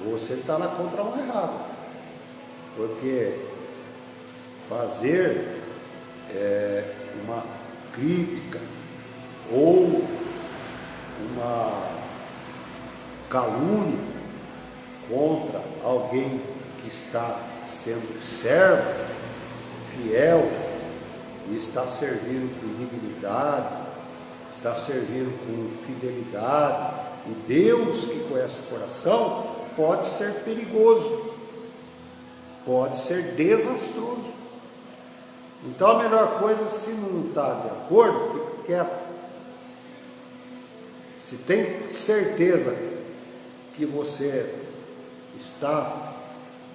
ou se ele está na contramão errada. Porque fazer uma crítica ou uma calúnia contra alguém que está sendo servo, fiel, e está servindo com dignidade, está servindo com fidelidade, e Deus que conhece o coração, pode ser perigoso, pode ser desastroso. Então a melhor coisa, se não está de acordo, fica quieto. Se tem certeza que você está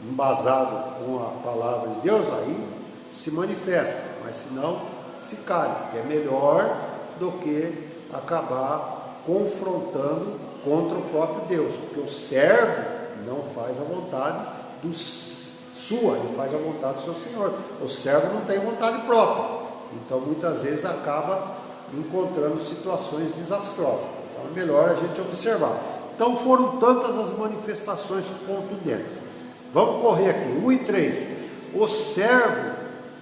embasado com a palavra de Deus, aí se manifesta, mas se não, se cale, que é melhor do que acabar confrontando contra o próprio Deus, porque o servo não faz a vontade sua, ele faz a vontade do seu Senhor. O servo não tem vontade própria, então muitas vezes acaba encontrando situações desastrosas. Então é melhor a gente observar. Então foram tantas as manifestações contundentes. Vamos correr aqui, 1 e 3. O servo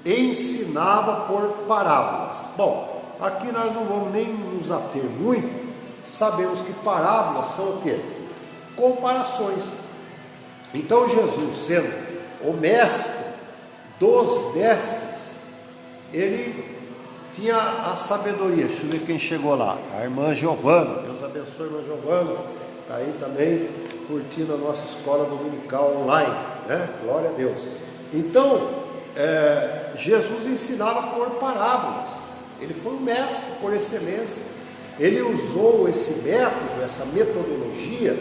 ensinava por parábolas. Bom, aqui nós não vamos nem nos ater muito. Sabemos que parábolas são o quê? Comparações. Então Jesus, sendo o mestre dos mestres, ele tinha a sabedoria. Deixa eu ver quem chegou lá. A irmã Giovana. Deus abençoe a irmã Giovana. Está aí também curtindo a nossa escola dominical online, né? Glória a Deus. Então, Jesus ensinava por parábolas. Ele foi um mestre por excelência. Ele usou esse método, essa metodologia.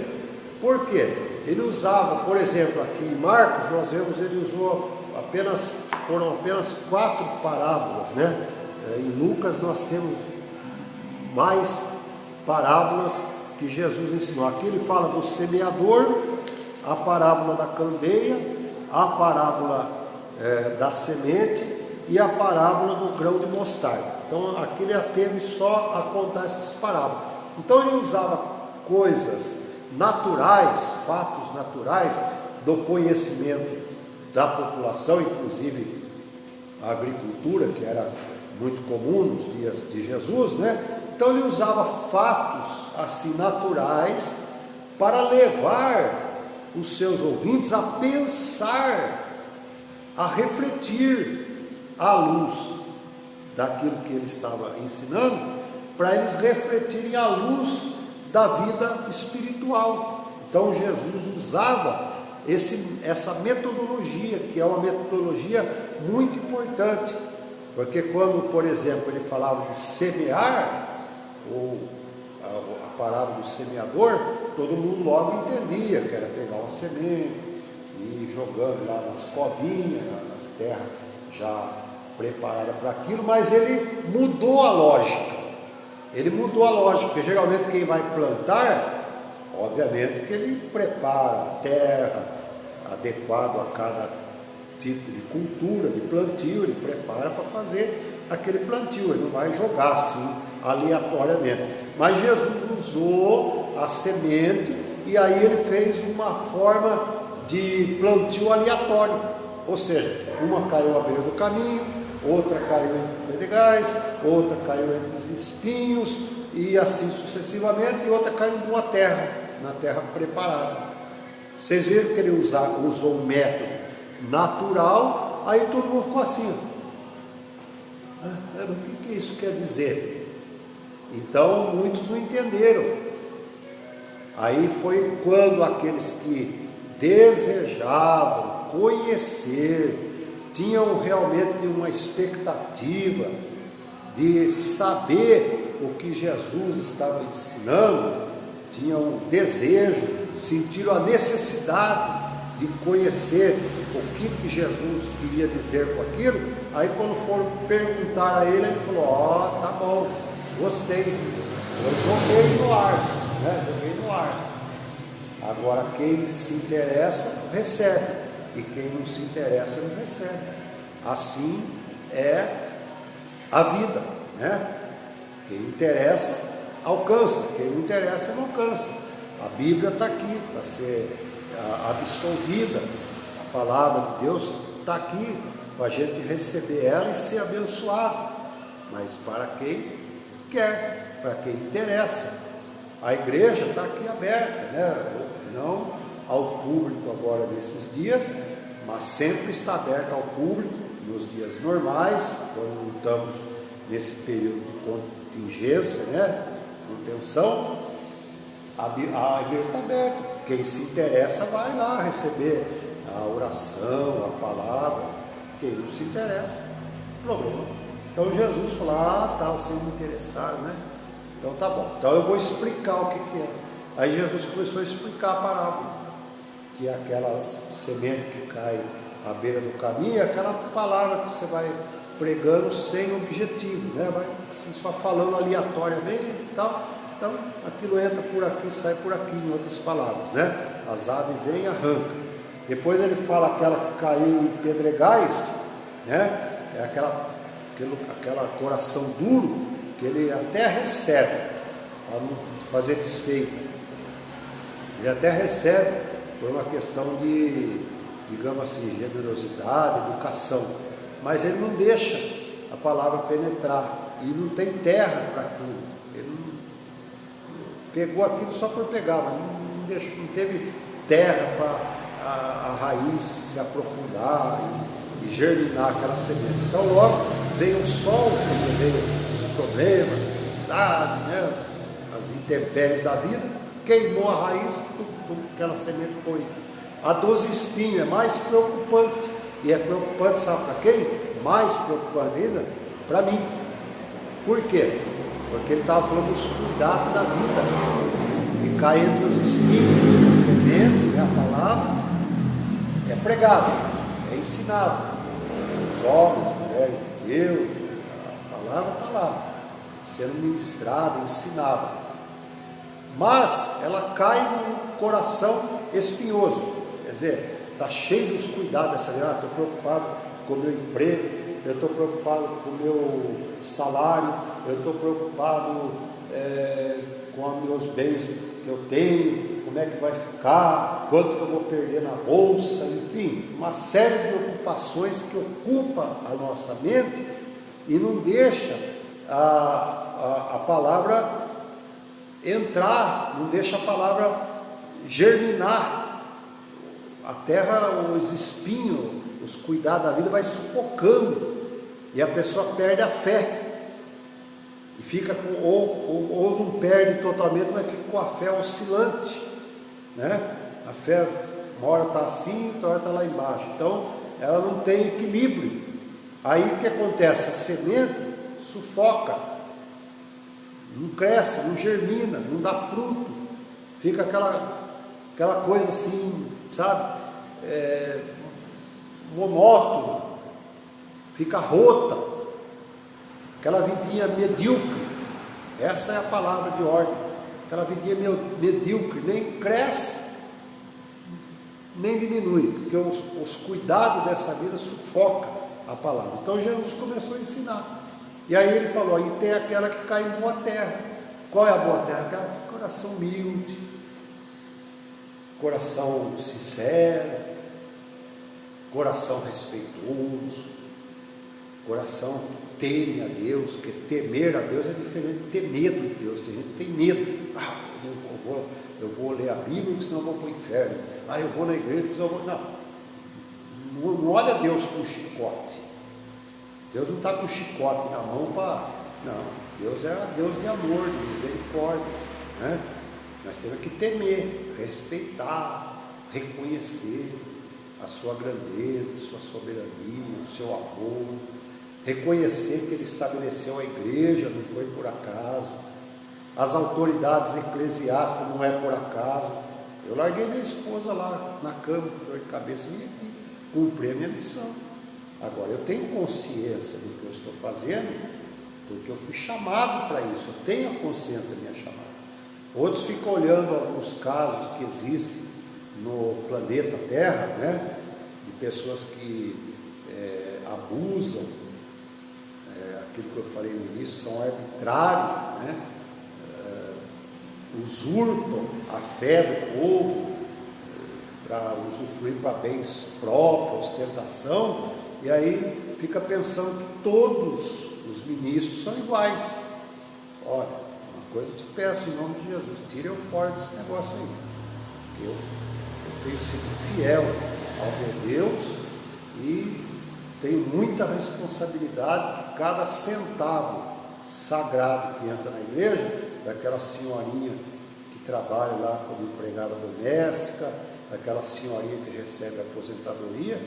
Por quê? Ele usava, por exemplo, aqui em Marcos, nós vemos, ele usou foram apenas 4 parábolas, né? Em Lucas nós temos mais parábolas que Jesus ensinou. Aqui ele fala do semeador, a parábola da candeia, a parábola da semente e a parábola do grão de mostarda. Então aqui ele teve só a contar essas parábolas. Então ele usava coisas naturais, fatos naturais do conhecimento da população, inclusive a agricultura, que era muito comum nos dias de Jesus, né? Então ele usava fatos assim naturais para levar os seus ouvintes a pensar, a refletir à luz daquilo que ele estava ensinando, para eles refletirem à luz da vida espiritual. Então Jesus usava essa metodologia, que é uma metodologia muito importante, porque quando, por exemplo, ele falava de semear, ou a parábola do semeador, todo mundo logo entendia que era pegar uma semente e ir jogando lá nas covinhas, nas terras já preparadas para aquilo, mas ele mudou a lógica. Ele mudou a lógica, porque geralmente quem vai plantar, obviamente que ele prepara a terra, adequado a cada tipo de cultura, de plantio, ele prepara para fazer aquele plantio, ele não vai jogar assim, aleatoriamente. Mas Jesus usou a semente, e aí ele fez uma forma de plantio aleatório, ou seja, uma caiu à beira do caminho, outra caiu entre pedregais, outra caiu entre os espinhos, e assim sucessivamente, e outra caiu numa terra, na terra preparada. Vocês viram que ele usou um método natural, aí todo mundo ficou assim, o que isso quer dizer? Então muitos não entenderam. Aí foi quando aqueles que desejavam conhecer, tinham realmente uma expectativa de saber o que Jesus estava ensinando, tinham um desejo, sentiram a necessidade de conhecer o que Jesus queria dizer com aquilo. Aí quando foram perguntar a ele, ele falou: tá bom, gostei, eu joguei no ar, né? Joguei no ar. Agora quem se interessa recebe, e quem não se interessa não recebe. Assim é a vida, né? Quem interessa alcança, quem não interessa não alcança. A Bíblia está aqui para ser absolvida, a palavra de Deus está aqui para a gente receber ela e ser abençoado, mas para quem quer, para quem interessa. A igreja está aqui aberta, né? Não ao público agora nesses dias, mas sempre está aberta ao público nos dias normais, quando não estamos nesse período de contingência, né? Contenção. A igreja está aberta, quem se interessa vai lá receber a oração, a palavra. Quem não se interessa, problema. Então Jesus falou: tá, vocês me interessaram, né? Então tá bom, então eu vou explicar o que é. Aí Jesus começou a explicar a parábola, que é aquela semente que cai à beira do caminho, é aquela palavra que você vai pregando sem objetivo, né? Vai assim, só falando aleatoriamente e tal. Então aquilo entra por aqui, sai por aqui, em outras palavras, né? As aves vêm e arrancam. Depois ele fala aquela que caiu em pedregais, né? É aquela coração duro, que ele até recebe, para não fazer desfeita. Ele até recebe por uma questão de, digamos assim, generosidade, educação, mas ele não deixa a palavra penetrar, e não tem terra para aquilo. Ele não pegou aquilo só por pegar, mas não teve terra para a raiz se aprofundar e germinar aquela semente. Então logo veio o sol, veio os problemas, a dificuldade, né? As intempéries da vida, queimou a raiz, aquela semente foi. A dos espinhos é mais preocupante, e é preocupante, sabe para quem? Mais preocupante ainda para mim. Por quê? Porque ele estava falando dos cuidados da vida, ficar entre os espinhos, a semente, né, a palavra, é pregado, é ensinado. Os homens, as mulheres de Deus, a palavra está lá, sendo ministrada, ensinada. Mas ela cai num coração espinhoso, quer dizer, está cheio dos cuidados dessa vida. Estou preocupado com o meu emprego, eu estou preocupado com o meu salário, eu estou preocupado com os meus bens que eu tenho, como é que vai ficar, quanto que eu vou perder na bolsa, enfim, uma série de ocupações que ocupam a nossa mente e não deixa a palavra entrar, não deixa a palavra germinar. A terra, os espinhos, os cuidados da vida vai sufocando e a pessoa perde a fé e fica com, ou não perde totalmente, mas fica com a fé oscilante, né? A fé uma hora está assim, outra hora está lá embaixo, então ela não tem equilíbrio. Aí o que acontece? A semente sufoca, não cresce, não germina, não dá fruto, fica aquela coisa assim, sabe, monótona, fica rota, aquela vidinha medíocre. Essa é a palavra de ordem. Aquela vidinha medíocre, nem cresce, nem diminui, porque os cuidados dessa vida sufocam a palavra. Então Jesus começou a ensinar. E aí ele falou, aí tem aquela que cai em boa terra. Qual é a boa terra? Aquela que coração humilde, coração sincero, coração respeitoso, coração que teme a Deus, porque temer a Deus é diferente de ter medo de Deus. Tem gente que tem medo. Eu vou ler a Bíblia, senão eu vou para o inferno. Eu vou na igreja, senão eu vou... Não olha Deus com chicote. Deus não está com chicote na mão para... Não, Deus é Deus de amor, de misericórdia, né? Nós temos que temer, respeitar, reconhecer a sua grandeza, a sua soberania, o seu amor, reconhecer que Ele estabeleceu a igreja, não foi por acaso, as autoridades eclesiásticas não é por acaso. Eu larguei minha esposa lá na cama, com dor de cabeça, e aqui cumpri a minha missão. Agora, eu tenho consciência do que eu estou fazendo, porque eu fui chamado para isso, eu tenho a consciência da minha chamada. Outros ficam olhando alguns casos que existem no planeta Terra, né, de pessoas que abusam, aquilo que eu falei no início, são arbitrários, né, usurpam a fé do povo para usufruir para bens próprios, ostentação, e aí fica pensando que todos os ministros são iguais. Olha, uma coisa eu te peço em nome de Jesus, tira eu fora desse negócio aí. Eu tenho sido fiel ao meu Deus e tenho muita responsabilidade por cada centavo sagrado que entra na igreja, daquela senhorinha que trabalha lá como empregada doméstica, daquela senhorinha que recebe a aposentadoria.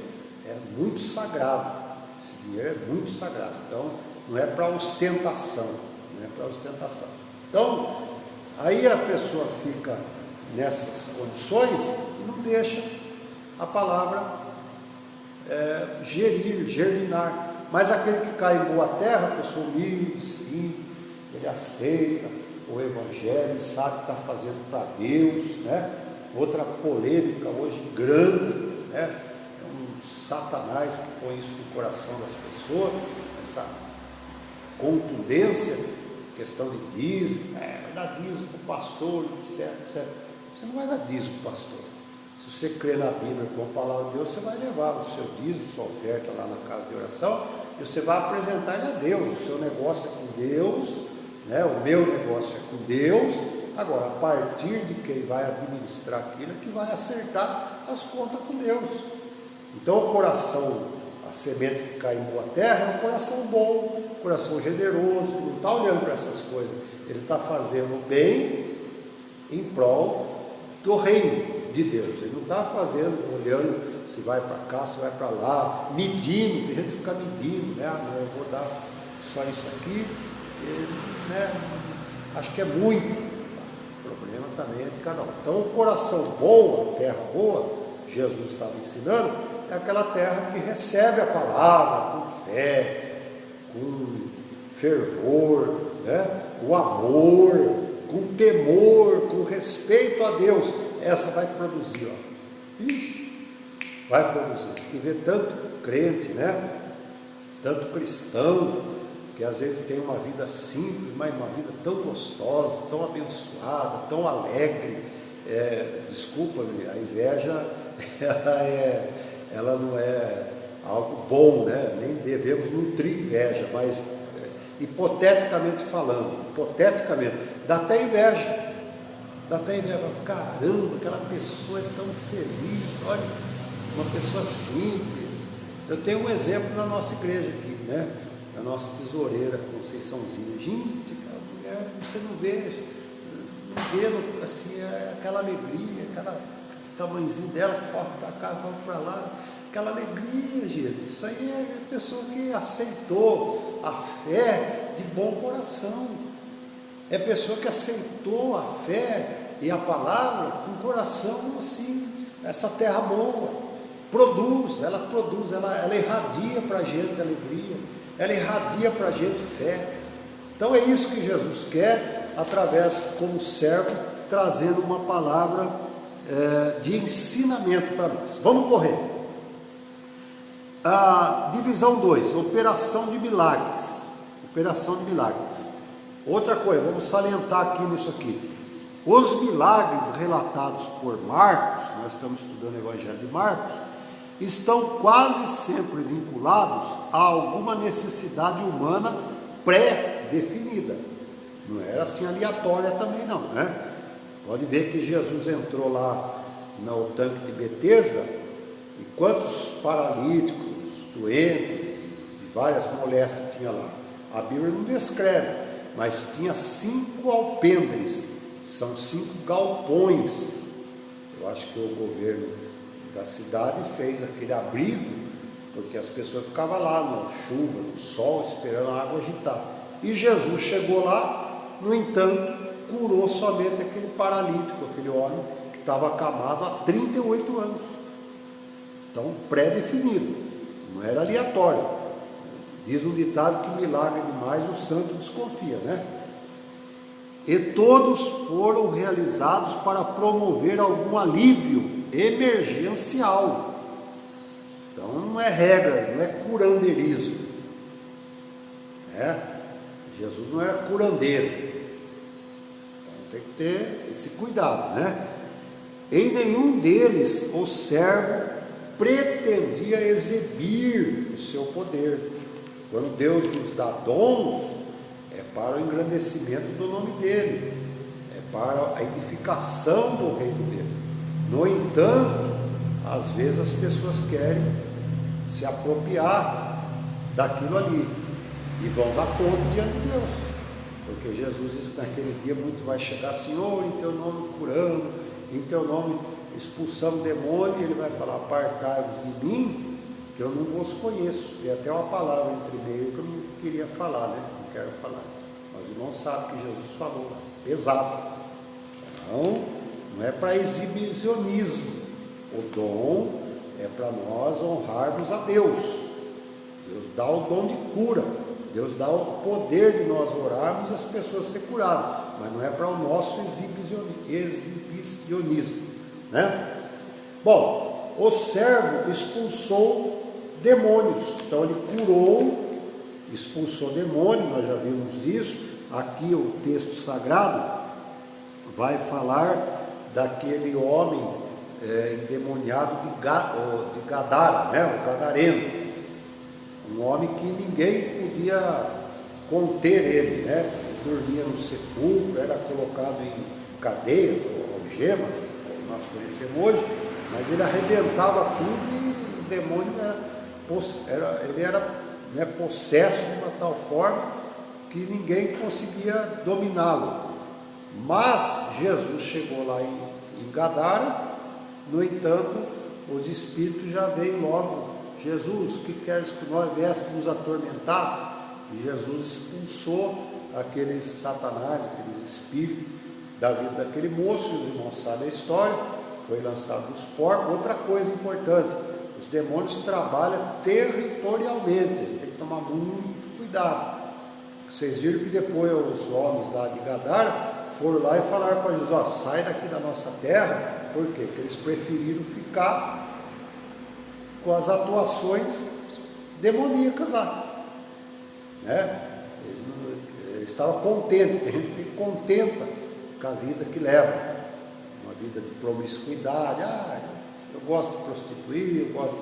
É muito sagrado, esse dinheiro é muito sagrado. Então não é para ostentação, não é para ostentação. Então aí a pessoa fica nessas condições e não deixa a palavra germinar. Mas aquele que cai em boa terra, a pessoa humilde, sim, ele aceita o evangelho, sabe que está fazendo para Deus, né? Outra polêmica hoje grande, né? É um Satanás que põe isso no coração das pessoas, essa contundência, questão de dízimo, vai dar dízimo para o pastor, etc, etc. Você não vai dar dízimo para o pastor. Se você crê na Bíblia com a palavra de Deus, você vai levar o seu dízimo, sua oferta lá na casa de oração, e você vai apresentar a Deus. O seu negócio é com Deus, né? O meu negócio é com Deus, Agora, a partir de quem vai administrar aquilo é que vai acertar as contas com Deus. Então o coração, a semente que cai em boa terra, é um coração bom, um coração generoso, que não está olhando para essas coisas, ele está fazendo bem em prol do reino de Deus. Ele não está fazendo, olhando se vai para cá, se vai para lá, medindo. Tem gente que fica medindo, né? Ah, eu vou dar só isso aqui, né? Acho que é muito. O problema também é de cada um. Então o coração bom, a terra boa, Jesus estava ensinando, é aquela terra que recebe a palavra com fé, com fervor, né? Com amor, com temor, com respeito a Deus. Essa vai produzir, ó. Ixi, vai produzir. Você vê tanto crente, né? Tanto cristão, que às vezes tem uma vida simples, mas uma vida tão gostosa, tão abençoada, tão alegre. Desculpa-me, a inveja, ela não é algo bom, né? Nem devemos nutrir inveja, mas hipoteticamente falando, dá até inveja. Caramba, aquela pessoa é tão feliz, olha, uma pessoa simples. Eu tenho um exemplo na nossa igreja aqui, né? A nossa tesoureira, Conceiçãozinha. Gente, aquela mulher, você não vê assim, aquela alegria, aquela tamanhozinho dela, que corre para cá, corre para lá, aquela alegria, gente. Isso aí é a pessoa que aceitou a fé de bom coração. É a pessoa que aceitou a fé e a palavra com o coração assim, essa terra boa. Ela irradia para a gente alegria, ela irradia para a gente fé. Então é isso que Jesus quer, através, como servo, trazendo uma palavra de ensinamento para nós. Vamos correr. A divisão 2, operação de milagres. Outra coisa, vamos salientar aqui nisso aqui. Os milagres relatados por Marcos, nós estamos estudando o Evangelho de Marcos, estão quase sempre vinculados a alguma necessidade humana pré-definida. Não era assim aleatória também não, né? Pode ver que Jesus entrou lá no tanque de Betesda, e quantos paralíticos, doentes, e várias moléstias tinha lá. A Bíblia não descreve, mas tinha 5 alpendres, são 5 galpões. Eu acho que o governo da cidade fez aquele abrigo, porque as pessoas ficavam lá na chuva, no sol, esperando a água agitar. E Jesus chegou lá, no entanto, curou somente aquele paralítico, aquele homem que estava acamado há 38 anos. Então, pré-definido, não era aleatório. Diz um ditado que milagre demais o santo desconfia, né? E todos foram realizados para promover algum alívio emergencial. Então não é regra, não é curandeirismo, né? Jesus não era curandeiro. Então tem que ter esse cuidado, né? Em nenhum deles o servo pretendia exibir o seu poder. Quando Deus nos dá dons, é para o engrandecimento do nome dele, é para a edificação do reino dele. No entanto, às vezes as pessoas querem se apropriar daquilo ali e vão dar conta diante de Deus, porque Jesus disse que naquele dia muito vai chegar: Senhor, em teu nome curamos, em teu nome expulsamos demônio, e ele vai falar: apartai-vos de mim, que eu não vos conheço. Tem até uma palavra entre meio que eu não queria falar, né? Não quero falar, mas o irmão sabe que Jesus falou, pesado. Então, não é para exibicionismo, o dom é para nós honrarmos a Deus. Deus dá o dom de cura, Deus dá o poder de nós orarmos e as pessoas ser curadas, mas não é para o nosso exibicionismo, né? Bom, o servo expulsou demônios, então ele curou, expulsou demônio, nós já vimos isso. Aqui o texto sagrado vai falar daquele homem endemoniado de Gadara, né? O gadareno, um homem que ninguém podia conter ele, né? Dormia no sepulcro, era colocado cadeias ou algemas, como nós conhecemos hoje, mas ele arrebentava tudo e o demônio era possesso de uma tal forma que ninguém conseguia dominá-lo. Mas Jesus chegou lá em Gadara, no entanto, os espíritos já veio logo: Jesus, que queres que nós viesse nos atormentar? E Jesus expulsou aqueles satanás, aqueles espíritos da vida daquele moço. Os irmãos sabem a história, foi lançado nos porcos. Outra coisa importante, os demônios trabalham territorialmente, tem que tomar muito cuidado. Vocês viram que depois os homens lá de Gadara foram lá e falaram para Jesus: ó, sai daqui da nossa terra. Por quê? Porque eles preferiram ficar com as atuações demoníacas lá, né? Eles estavam contentes. Tem gente que contenta com a vida que leva, uma vida de promiscuidade. Eu gosto de prostituir, eu gosto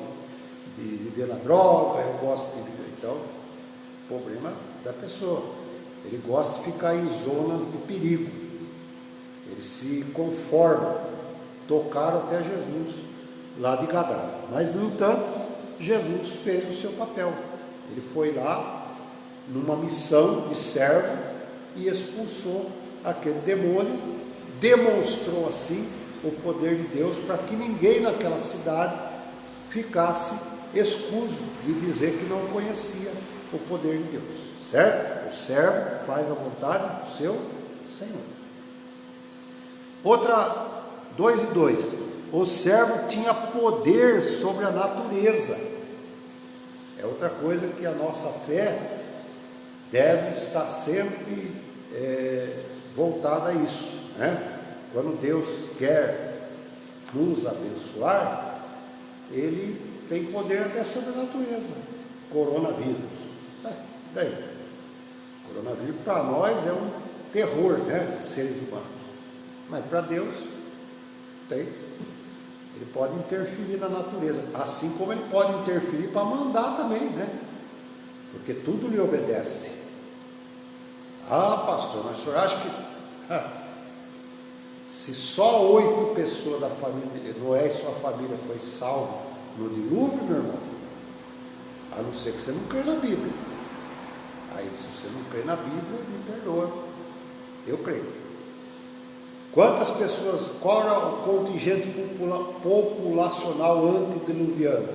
de viver na droga, eu gosto de viver. Então, o problema da pessoa, ele gosta de ficar em zonas de perigo, ele se conforma. Tocaram até Jesus lá de Gadara, mas no entanto Jesus fez o seu papel. Ele foi lá numa missão de servo e expulsou aquele demônio, demonstrou assim o poder de Deus, para que ninguém naquela cidade ficasse escuso de dizer que não conhecia o poder de Deus, certo? O servo faz a vontade do seu Senhor. Outra, 2 e 2, o servo tinha poder sobre a natureza. É outra coisa que a nossa fé deve estar sempre voltada a isso, né? Quando Deus quer nos abençoar, Ele tem poder até sobre a natureza. Coronavírus, daí? Coronavírus para nós é um terror, né? Seres humanos, mas para Deus tem. Ele pode interferir na natureza, assim como Ele pode interferir para mandar também, né? Porque tudo lhe obedece. Pastor, mas o senhor acha que se só 8 pessoas da família, Noé e sua família, foi salvo no dilúvio, meu irmão, a não ser que você não crê na Bíblia. Aí, se você não crê na Bíblia, me perdoa, eu creio. Quantas pessoas, qual era o contingente populacional antediluviano?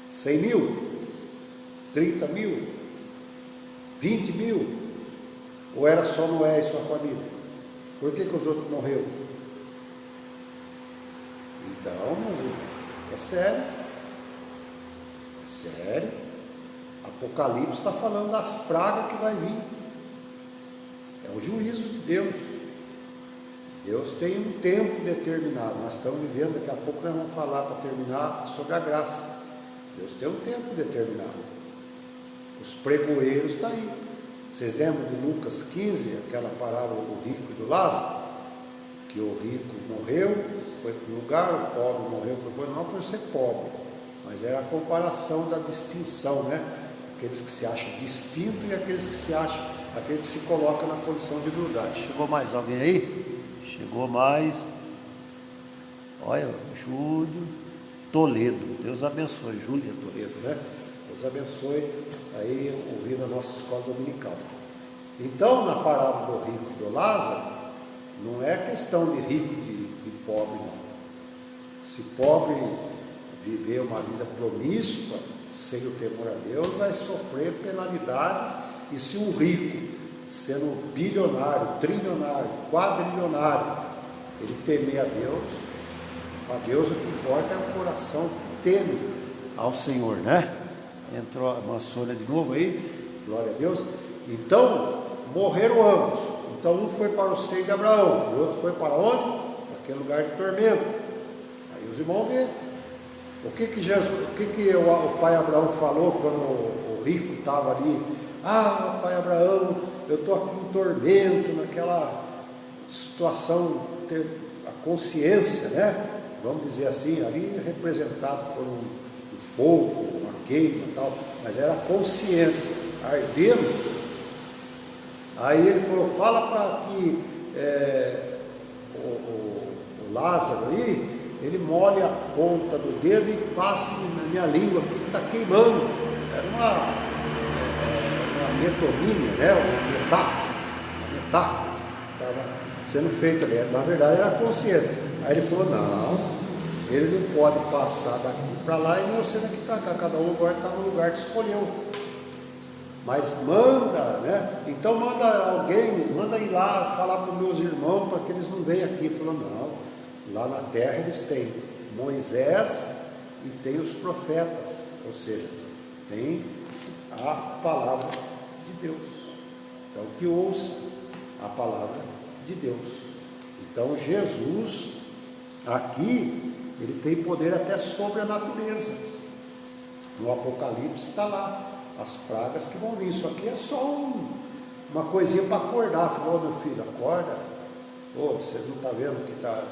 100 mil? 30 mil? 20 mil? Ou era só Noé e sua família? Por que os outros morreram? Então, meus irmãos, é sério. É sério. Apocalipse está falando das pragas que vai vir. É o juízo de Deus. Deus tem um tempo determinado. Nós estamos vivendo, daqui a pouco nós vamos falar, para terminar, sobre a graça. Deus tem um tempo determinado. Os pregoeiros estão aí. Vocês lembram de Lucas 15, aquela parábola do rico e do Lázaro? Que o rico morreu, foi para um lugar, o pobre morreu, foi para outro, não por ser pobre, mas era a comparação da distinção, né? Aqueles que se acham distintos e aqueles que se acham, aqueles que se colocam na condição de humildade. Chegou mais alguém aí? Chegou mais. Olha, Júlio Toledo, Deus abençoe, Júlia Toledo, né? Deus abençoe aí ouvindo a nossa escola dominical. Então, na parábola do rico e do Lázaro, não é questão de rico e de pobre, não. Se pobre viver uma vida promíscua, sem o temor a Deus, vai sofrer penalidades. E se um rico, sendo bilionário, trilionário, quadrilionário, ele temer a Deus o que importa é o coração que teme ao Senhor, né? Entrou a irmã Sônia de novo aí, glória a Deus. Então, morreram ambos. Então, um foi para o seio de Abraão, o outro foi para onde? Aquele lugar de tormento. Aí os irmãos vê. O que o pai Abraão falou quando o rico estava ali? Pai Abraão, eu estou aqui em tormento, naquela situação, ter a consciência, né? Vamos dizer assim, ali representado por um fogo, uma queima e tal, mas era a consciência ardendo. Aí ele falou, fala para que o Lázaro aí, ele molhe a ponta do dedo e passe na minha língua, porque está queimando. Era uma metomínia, né? Uma metáfora que estava sendo feita ali. Na verdade era a consciência. Aí ele falou, não, ele não pode passar daqui para lá e nem você daqui para cá. Cada um agora está no lugar que escolheu. Mas manda, né? Então manda alguém, manda ir lá falar para os meus irmãos para que eles não venham aqui. Ele falou, não, lá na terra eles têm Moisés e tem os profetas, ou seja, tem a palavra de Deus. Então que ouça a palavra de Deus. Então Jesus aqui, ele tem poder até sobre a natureza. No Apocalipse está lá as pragas que vão vir. Isso aqui é só uma coisinha para acordar. Falou, meu filho, acorda. Você não está vendo que está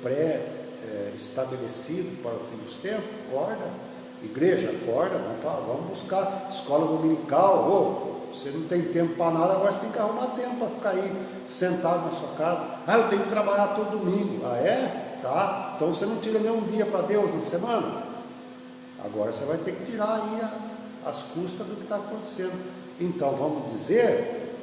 pré-estabelecido para o fim dos tempos? Acorda. Igreja, acorda, vamos buscar escola dominical. Você não tem tempo para nada, agora você tem que arrumar tempo para ficar aí sentado na sua casa. Eu tenho que trabalhar todo domingo. Tá. Então você não tira nenhum dia para Deus na semana? Agora você vai ter que tirar aí as custas do que está acontecendo. Então vamos dizer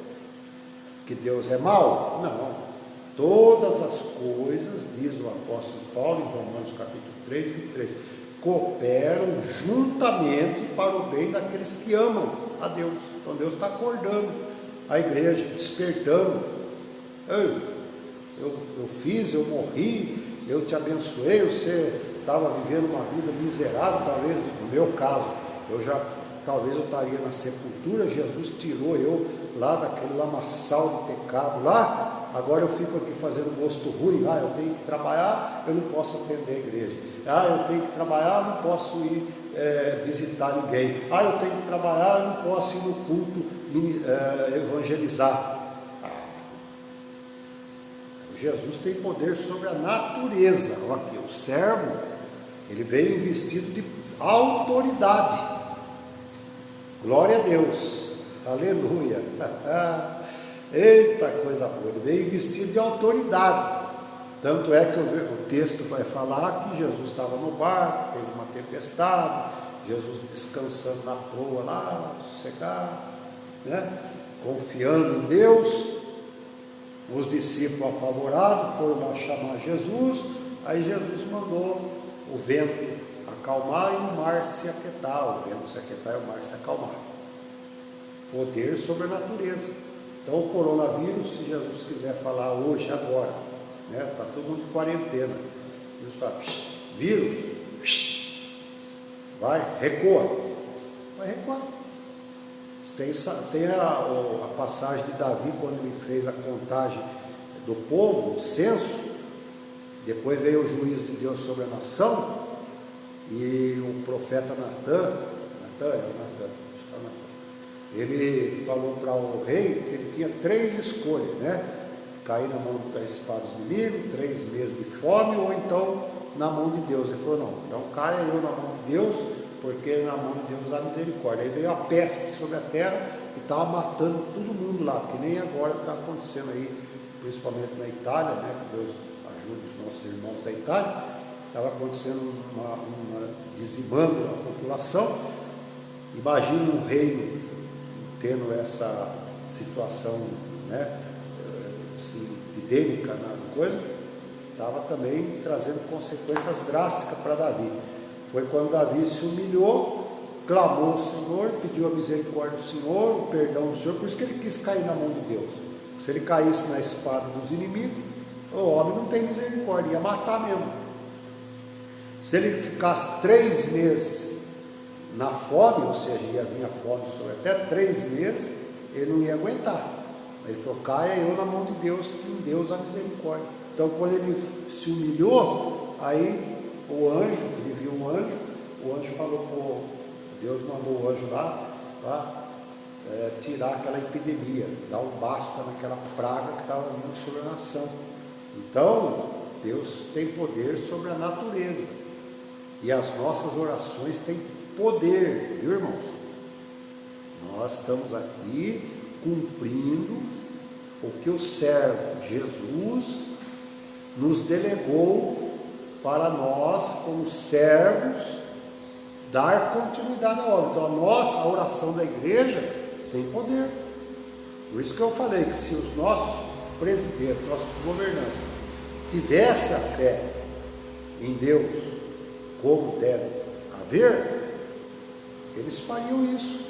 que Deus é mau? Não. Todas as coisas, diz o apóstolo Paulo em Romanos capítulo 3, 23, cooperam juntamente para o bem daqueles que amam a Deus. Então Deus está acordando a igreja, despertando. Eu fiz, eu morri, eu te abençoei, você estava vivendo uma vida miserável, talvez no meu caso, talvez eu estaria na sepultura. Jesus tirou eu lá daquele lamaçal de pecado lá. Agora eu fico aqui fazendo gosto ruim. Eu tenho que trabalhar, eu não posso atender a igreja. Eu tenho que trabalhar, eu não posso ir visitar ninguém. Eu tenho que trabalhar, eu não posso ir no culto evangelizar. Jesus tem poder sobre a natureza. Olha aqui, o servo, ele veio investido de autoridade. Glória a Deus, aleluia. Eita, coisa boa. Ele veio investido de autoridade. Tanto é que o texto vai falar que Jesus estava no barco, teve uma tempestade, Jesus descansando na proa lá, sossegado, né? Confiando em Deus. Os discípulos apavorados foram lá chamar Jesus. Aí Jesus mandou o vento acalmar e o mar se aquietar. O vento se aquietar e o mar se acalmar. Poder sobre a natureza. Então o coronavírus, se Jesus quiser falar hoje, agora, né? Está todo mundo em quarentena. Jesus fala, vírus, vai, recua. Vai recuar. Tem a passagem de Davi, quando ele fez a contagem do povo, o censo. Depois veio o juízo de Deus sobre a nação. E o profeta Natan, ele falou para o rei que ele tinha 3 escolhas, né? Cair na mão da espada dos inimigos, 3 meses de fome, ou então na mão de Deus. Ele falou, não, então caia eu na mão de Deus, porque na mão de Deus há misericórdia. Aí veio a peste sobre a terra e estava matando todo mundo lá, que nem agora está acontecendo aí, principalmente na Itália, né? Que Deus ajude os nossos irmãos da Itália. Estava acontecendo dizimando a população. Imagina um reino tendo essa situação, né, assim, epidêmica na coisa. Estava também trazendo consequências drásticas para Davi. Foi quando Davi se humilhou, clamou ao Senhor, pediu a misericórdia do Senhor, o perdão do Senhor. Por isso que ele quis cair na mão de Deus. Se ele caísse na espada dos inimigos, o homem não tem misericórdia, ia matar mesmo. Se ele ficasse 3 meses na fome, ou seja, ia vir a fome sobre até 3 meses, ele não ia aguentar. Ele falou, caia eu na mão de Deus, que em Deus há misericórdia. Então quando ele se humilhou, aí o anjo, ele viu um anjo, o anjo falou, Deus mandou o anjo lá para tirar aquela epidemia, dar um basta naquela praga que estava vindo sobre a nação. Então Deus tem poder sobre a natureza. E as nossas orações têm poder, viu, irmãos? Nós estamos aqui cumprindo o que o servo Jesus nos delegou para nós, como servos, dar continuidade à obra. Então a oração da igreja tem poder. Por isso que eu falei que se os nossos presidentes, nossos governantes, tivessem a fé em Deus como deve haver, eles fariam isso.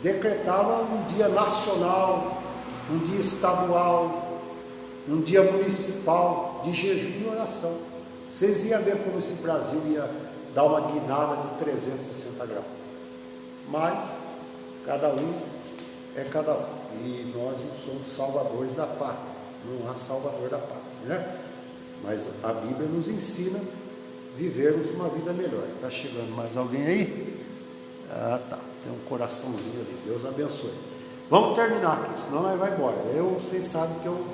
Decretavam um dia nacional, um dia estadual, um dia municipal de jejum e oração. Vocês iam ver como esse Brasil ia dar uma guinada de 360 graus. Mas cada um é cada um. E nós não somos salvadores da pátria. Não há salvador da pátria, né? Mas a Bíblia nos ensina a vivermos uma vida melhor. Está chegando mais alguém aí? Ah, tá. Tem um coraçãozinho ali. Deus abençoe. Vamos terminar aqui, senão nós vamos embora. Vocês sabem que eu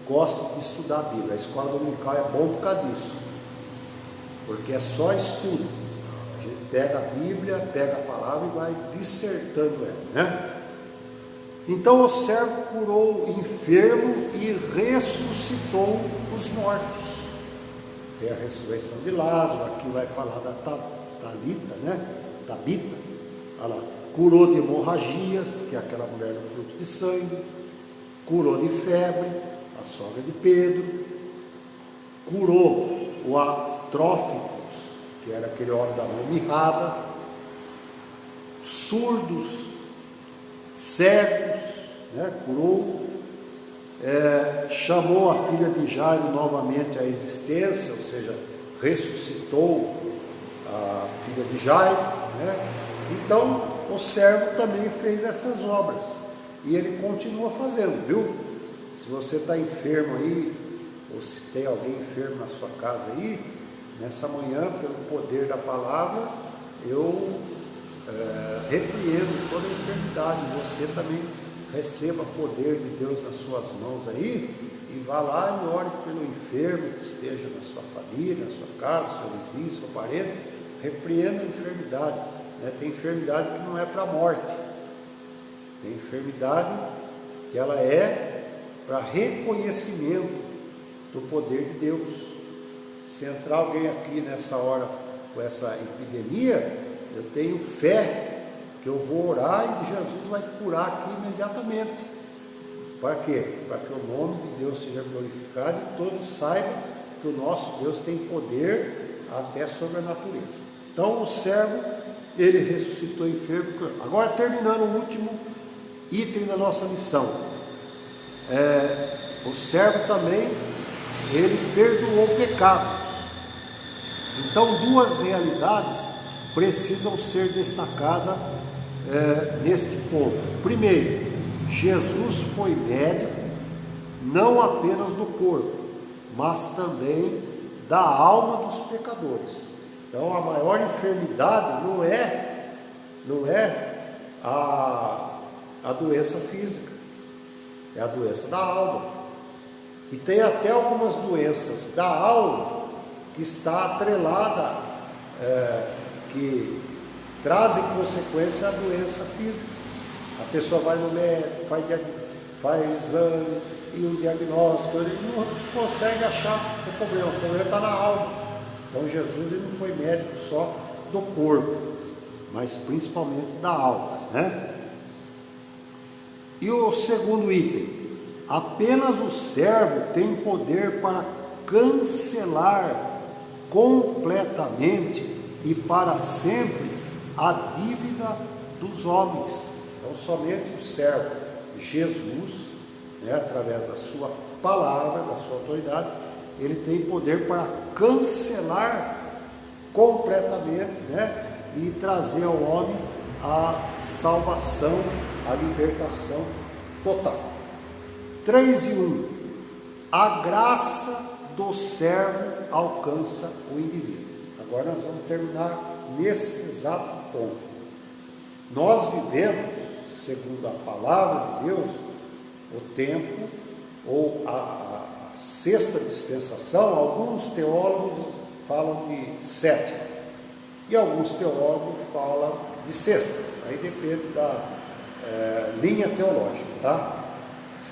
gosto de estudar a Bíblia. A escola dominical é bom por causa disso. Porque é só estudo. A gente pega a Bíblia, pega a palavra e vai dissertando ela, né? Então o servo curou o enfermo e ressuscitou os mortos. Tem a ressurreição de Lázaro, aqui vai falar da Talita, né? Tabita, olha lá. Curou de hemorragias, que é aquela mulher do fluxo de sangue. Curou de febre, a sogra de Pedro. Curou o atróficos, que era aquele homem da mão mirrada. Surdos, cegos, né? Curou. Chamou a filha de Jairo novamente à existência, ou seja, ressuscitou a filha de Jairo, né? Então o servo também fez essas obras e ele continua fazendo, viu? Se você está enfermo aí, ou se tem alguém enfermo na sua casa aí, nessa manhã, pelo poder da palavra, eu repreendo toda a enfermidade. Você também receba poder de Deus nas suas mãos aí, e vá lá e ore pelo enfermo que esteja na sua família, na sua casa, seu vizinho, seu parente. Repreenda a enfermidade, né? Tem enfermidade que não é para a morte, tem enfermidade que ela é para reconhecimento do poder de Deus. Se entrar alguém aqui nessa hora com essa epidemia, eu tenho fé que eu vou orar e que Jesus vai curar aqui imediatamente. Para quê? Para que o nome de Deus seja glorificado e todos saibam que o nosso Deus tem poder até sobre a natureza. Então o servo, ele ressuscitou enfermo. Agora, terminando o último item da nossa missão, o servo também, ele perdoou pecados. Então duas realidades precisam ser destacadas neste ponto. Primeiro, Jesus foi médico não apenas do corpo, mas também da alma dos pecadores. Então a maior enfermidade não é a doença física, é a doença da alma. E tem até algumas doenças da alma que está atrelada, que trazem consequência a doença física. A pessoa vai no médico, faz exame e um diagnóstico, ele não consegue achar o problema está na alma. Então Jesus, ele não foi médico só do corpo, mas principalmente da alma, né? E o segundo item, apenas o servo tem poder para cancelar completamente e para sempre a dívida dos homens. Então somente o servo Jesus, né, através da sua palavra, da sua autoridade, ele tem poder para cancelar completamente, né, e trazer ao homem a salvação, a libertação total. 3:1. A graça do servo alcança o indivíduo. Agora nós vamos terminar nesse exato ponto. Nós vivemos, segundo a palavra de Deus, o tempo ou a sexta dispensação. Alguns teólogos falam de sétima e alguns teólogos falam de sexta. Aí depende da linha teológica. tá?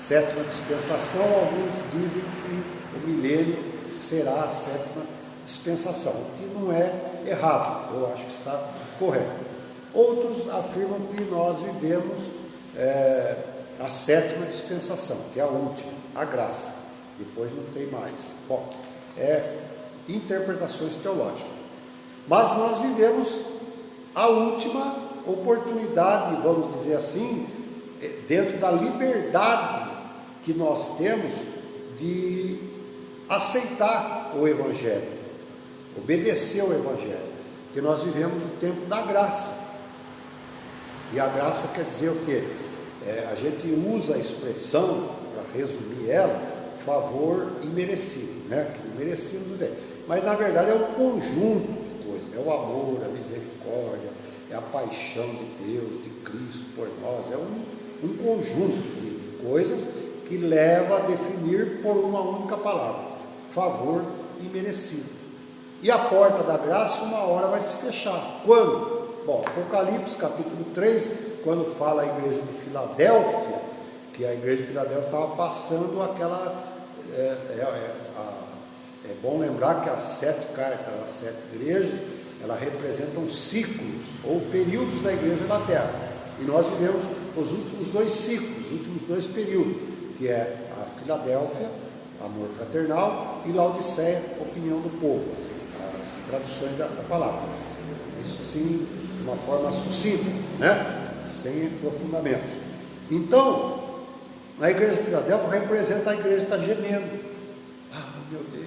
Sétima dispensação, alguns dizem que o milênio será a sétima dispensação, o que não é errado, eu acho que está correto. Outros afirmam que nós vivemos a sétima dispensação, que é a última, a graça, depois não tem mais. Bom, interpretações teológicas, mas nós vivemos a última oportunidade, vamos dizer assim, dentro da liberdade que nós temos de aceitar o Evangelho, obedecer ao Evangelho, porque nós vivemos o tempo da graça. E a graça quer dizer o quê? A gente usa a expressão, para resumir ela, favor imerecido, né? Que não merecíamos o dele. Mas na verdade é um conjunto de coisas, é o amor, a misericórdia, é a paixão de Deus, de Cristo por nós, é um conjunto de coisas que leva a definir por uma única palavra, favor imerecido. E a porta da graça uma hora vai se fechar. Quando? Bom, Apocalipse capítulo 3, quando fala a igreja de Filadélfia, que a igreja de Filadélfia estava passando aquela... É bom lembrar que as 7 cartas, as 7 igrejas, elas representam ciclos ou períodos da igreja na Terra. E nós vivemos os últimos 2 ciclos, os últimos 2 períodos, que é a Filadélfia, amor fraternal, e Laodiceia, opinião do povo, as traduções da palavra. Isso sim, de uma forma sucinta, né? Sem aprofundamentos. Então, a igreja de Filadélfia representa a igreja que está gemendo. Ah, meu Deus,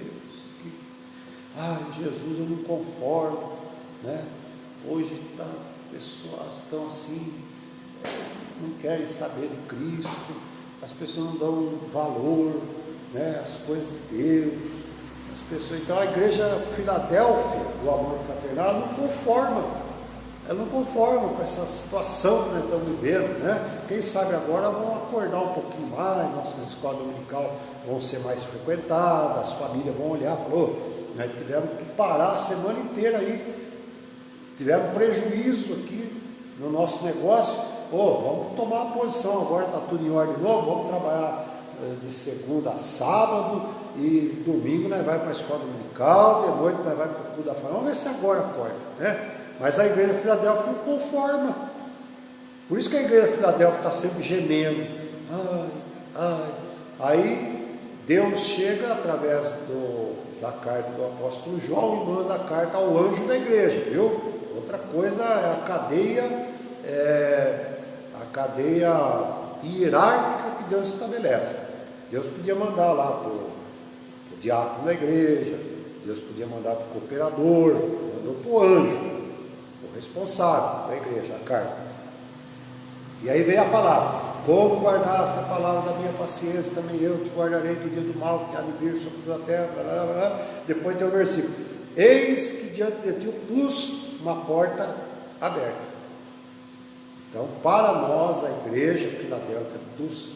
Jesus, eu não conformo, né? Hoje pessoas estão assim, não querem saber de Cristo, as pessoas não dão valor, né, às coisas de Deus, as pessoas. Então a igreja Filadélfia, do amor fraternal, ela não conforma com essa situação que nós estamos vivendo, né? Quem sabe agora vão acordar um pouquinho mais, nossas escolas dominicais vão ser mais frequentadas, as famílias vão olhar e falar, nós tivemos que parar a semana inteira aí, tivemos prejuízo aqui no nosso negócio, vamos tomar uma posição, agora está tudo em ordem de novo, vamos trabalhar de segunda a sábado, e domingo nós vamos para a escola dominical, de noite nós vamos para o culto da família, vamos ver se agora acorda, né? Mas a igreja de Filadélfia não conforma, por isso que a igreja de Filadélfia está sempre gemendo, aí Deus chega através da carta do apóstolo João e manda a carta ao anjo da igreja, viu? Outra coisa é a cadeia hierárquica que Deus estabelece. Deus podia mandar lá para o diácono da igreja, Deus podia mandar para o cooperador, mandou para o anjo, o responsável da igreja, a carta. E aí vem a palavra, como guardaste a palavra da minha paciência, também eu te guardarei do dia do mal que há de vir sobre toda a terra, blá, blá, blá. Depois tem o versículo, eis que diante de ti eu pus uma porta aberta. Então, para nós, a igreja Filadélfia dos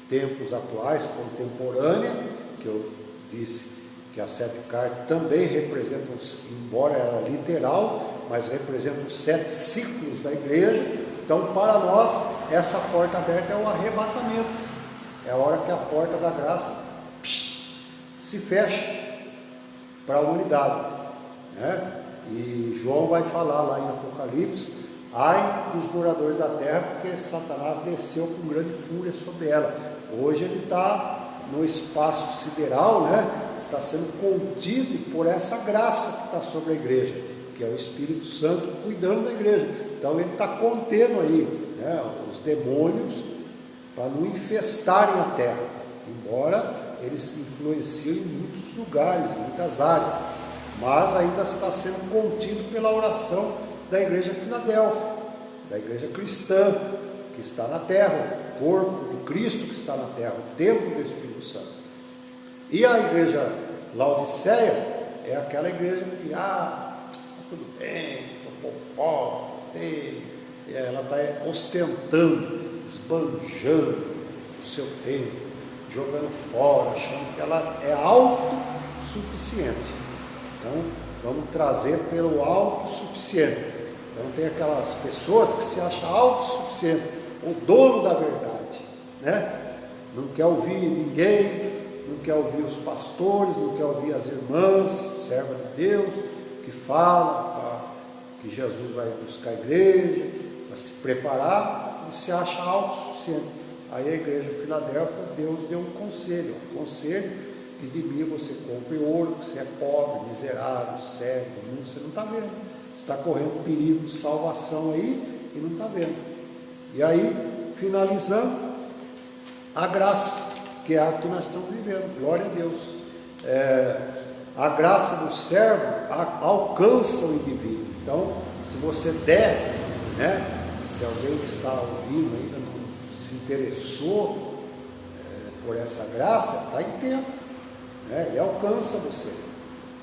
tempos atuais, contemporânea, que eu disse que as 7 cartas também representam, embora ela literal, mas representam os 7 ciclos da igreja. Então, para nós, essa porta aberta é o arrebatamento, é a hora que a porta da graça se fecha para a humanidade, né? E João vai falar lá em Apocalipse, ai dos moradores da terra, porque Satanás desceu com grande fúria sobre ela. Hoje ele está no espaço sideral, né? Está sendo contido por essa graça que está sobre a igreja, que é o Espírito Santo cuidando da igreja. Então ele está contendo aí, né, os demônios para não infestarem a terra, embora eles influenciem em muitos lugares, em muitas áreas, mas ainda está sendo contido pela oração da igreja Filadélfia, da igreja cristã que está na terra, o corpo de Cristo que está na terra, o templo do Espírito Santo. E a igreja Laodiceia é aquela igreja que, tudo bem, estou pobre, ela está ostentando, esbanjando o seu tempo, jogando fora, achando que ela é autossuficiente. Então, vamos trazer pelo autossuficiente. Então, tem aquelas pessoas que se acham autossuficiente, o dono da verdade. né? Não quer ouvir ninguém, não quer ouvir os pastores, não quer ouvir as irmãs, serva de Deus, que fala que Jesus vai buscar a igreja, para se preparar, e se acha autossuficiente. Aí a igreja de Filadélfia, Deus deu um conselho que de mim você compre ouro, que você é pobre, miserável, cego, você não está vendo, você está correndo perigo de salvação aí e não está vendo. E aí, finalizando, a graça, que é a que nós estamos vivendo, glória a Deus. A graça do servo alcança o indivíduo. Então, se você der, né, se alguém que está ouvindo ainda não se interessou por essa graça, está em tempo, né? Ele alcança você.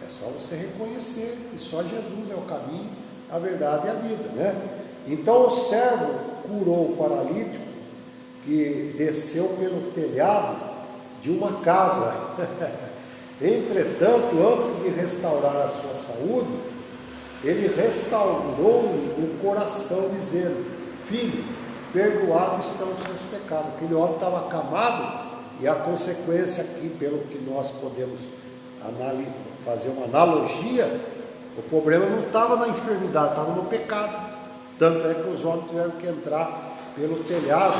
É só você reconhecer que só Jesus é o caminho, a verdade e a vida, né? Então o servo curou o paralítico que desceu pelo telhado de uma casa. Entretanto, antes de restaurar a sua saúde, ele restaurou-lhe o coração, dizendo: filho, perdoados estão os seus pecados. Aquele homem estava acamado, e a consequência aqui, pelo que nós podemos fazer uma analogia, o problema não estava na enfermidade, estava no pecado. Tanto é que os homens tiveram que entrar pelo telhado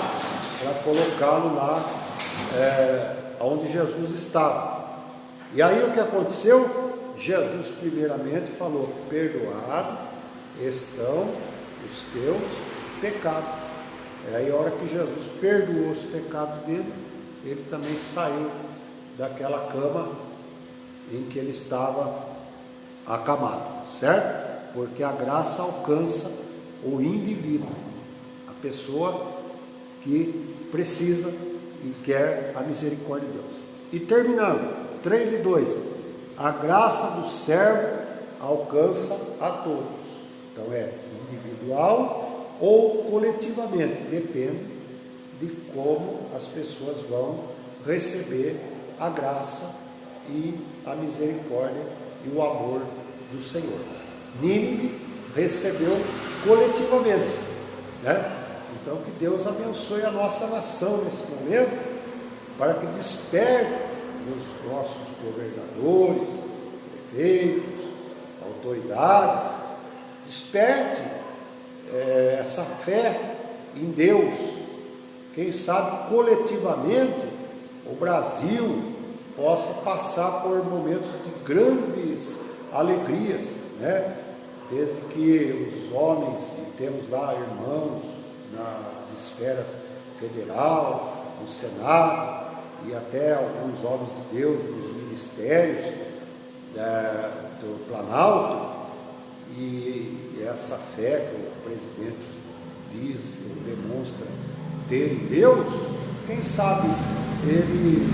para colocá-lo lá onde Jesus estava. E aí o que aconteceu? Jesus primeiramente falou: perdoado estão os teus pecados. Aí a hora que Jesus perdoou os pecados dele, ele também saiu daquela cama em que ele estava acamado, certo? Porque a graça alcança o indivíduo, a pessoa que precisa e quer a misericórdia de Deus. E terminando, 3 e 2, a graça do servo alcança a todos. Então é individual ou coletivamente, depende de como as pessoas vão receber a graça e a misericórdia e o amor do Senhor. Nínive recebeu coletivamente, né? Então que Deus abençoe a nossa nação nesse momento, para que desperte os nossos governadores, prefeitos, autoridades, desperte essa fé em Deus. Quem sabe coletivamente o Brasil possa passar por momentos de grandes alegrias, né? Desde que os homens, e temos lá irmãos nas esferas federal, no Senado, e até alguns homens de Deus nos ministérios do Planalto, e essa fé que o presidente diz, demonstra ter em Deus, quem sabe ele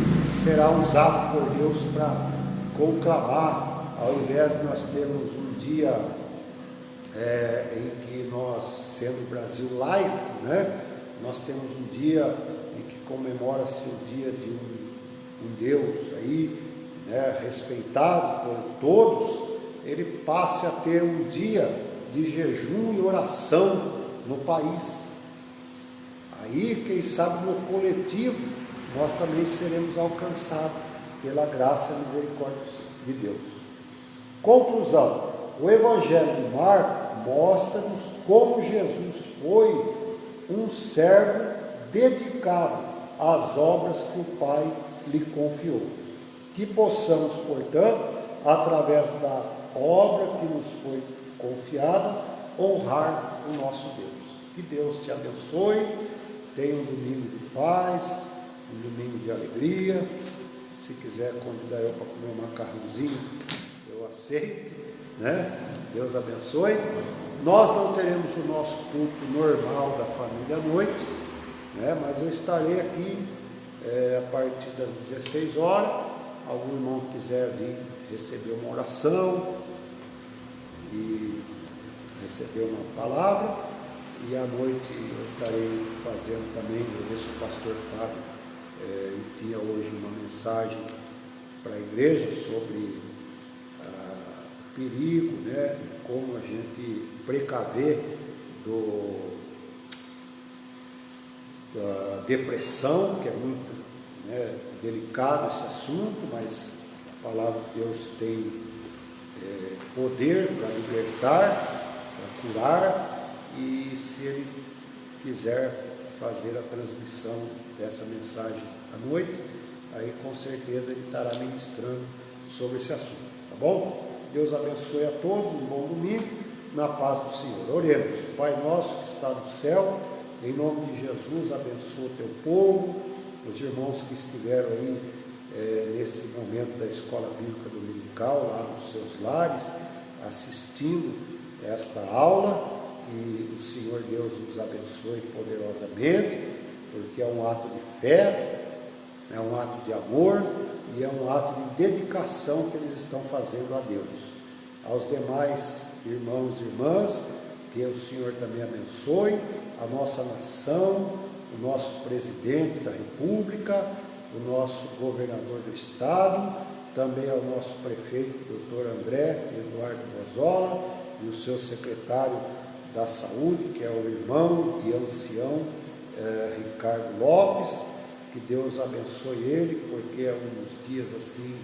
será usado por Deus para conclamar, ao invés de nós termos um dia em que nós, sendo o Brasil laico, né, nós temos um dia em que comemora-se o dia de um Deus aí, né, respeitado por todos. Ele passe a ter um dia de jejum e oração no país. Aí, quem sabe, no coletivo, nós também seremos alcançados pela graça e misericórdia de Deus. Conclusão: o Evangelho de Marcos mostra-nos como Jesus foi um servo dedicado às obras que o Pai lhe confiou. Que possamos, portanto, através da obra que nos foi confiada, honrar o nosso Deus. Que Deus te abençoe. Tenha um domingo de paz, um domingo de alegria. Se quiser convidar eu para comer um macarrãozinho, eu aceito, né? Deus abençoe. Nós não teremos o nosso culto normal da família à noite, né? Mas eu estarei aqui a partir das 16 horas. Algum irmão que quiser vir receber uma oração e receber uma palavra, e à noite eu estarei fazendo também, eu ver se o pastor Fábio tinha hoje uma mensagem para a igreja sobre o perigo, né, como a gente precaver da depressão, que é muito, né, delicado esse assunto, mas a palavra de Deus tem poder para libertar, para curar, e se ele quiser fazer a transmissão dessa mensagem à noite, aí com certeza ele estará ministrando sobre esse assunto, tá bom? Deus abençoe a todos, um bom domingo, na paz do Senhor. Oremos. Pai nosso que está no céu, em nome de Jesus, abençoa o teu povo, os irmãos que estiveram aí nesse momento da escola bíblica dominical, lá nos seus lares, assistindo esta aula, que o Senhor Deus os abençoe poderosamente, porque é um ato de fé, é um ato de amor e é um ato de dedicação que eles estão fazendo a Deus. Aos demais irmãos e irmãs, que o Senhor também abençoe a nossa nação, o nosso presidente da República, o nosso governador do estado, também ao nosso prefeito, doutor André Eduardo Bozola, e o seu secretário da Saúde, que é o irmão e ancião Ricardo Lopes. Que Deus abençoe ele, porque é um dos dias assim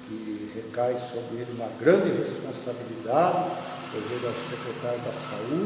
que recai sobre ele uma grande responsabilidade, pois ele é o secretário da Saúde.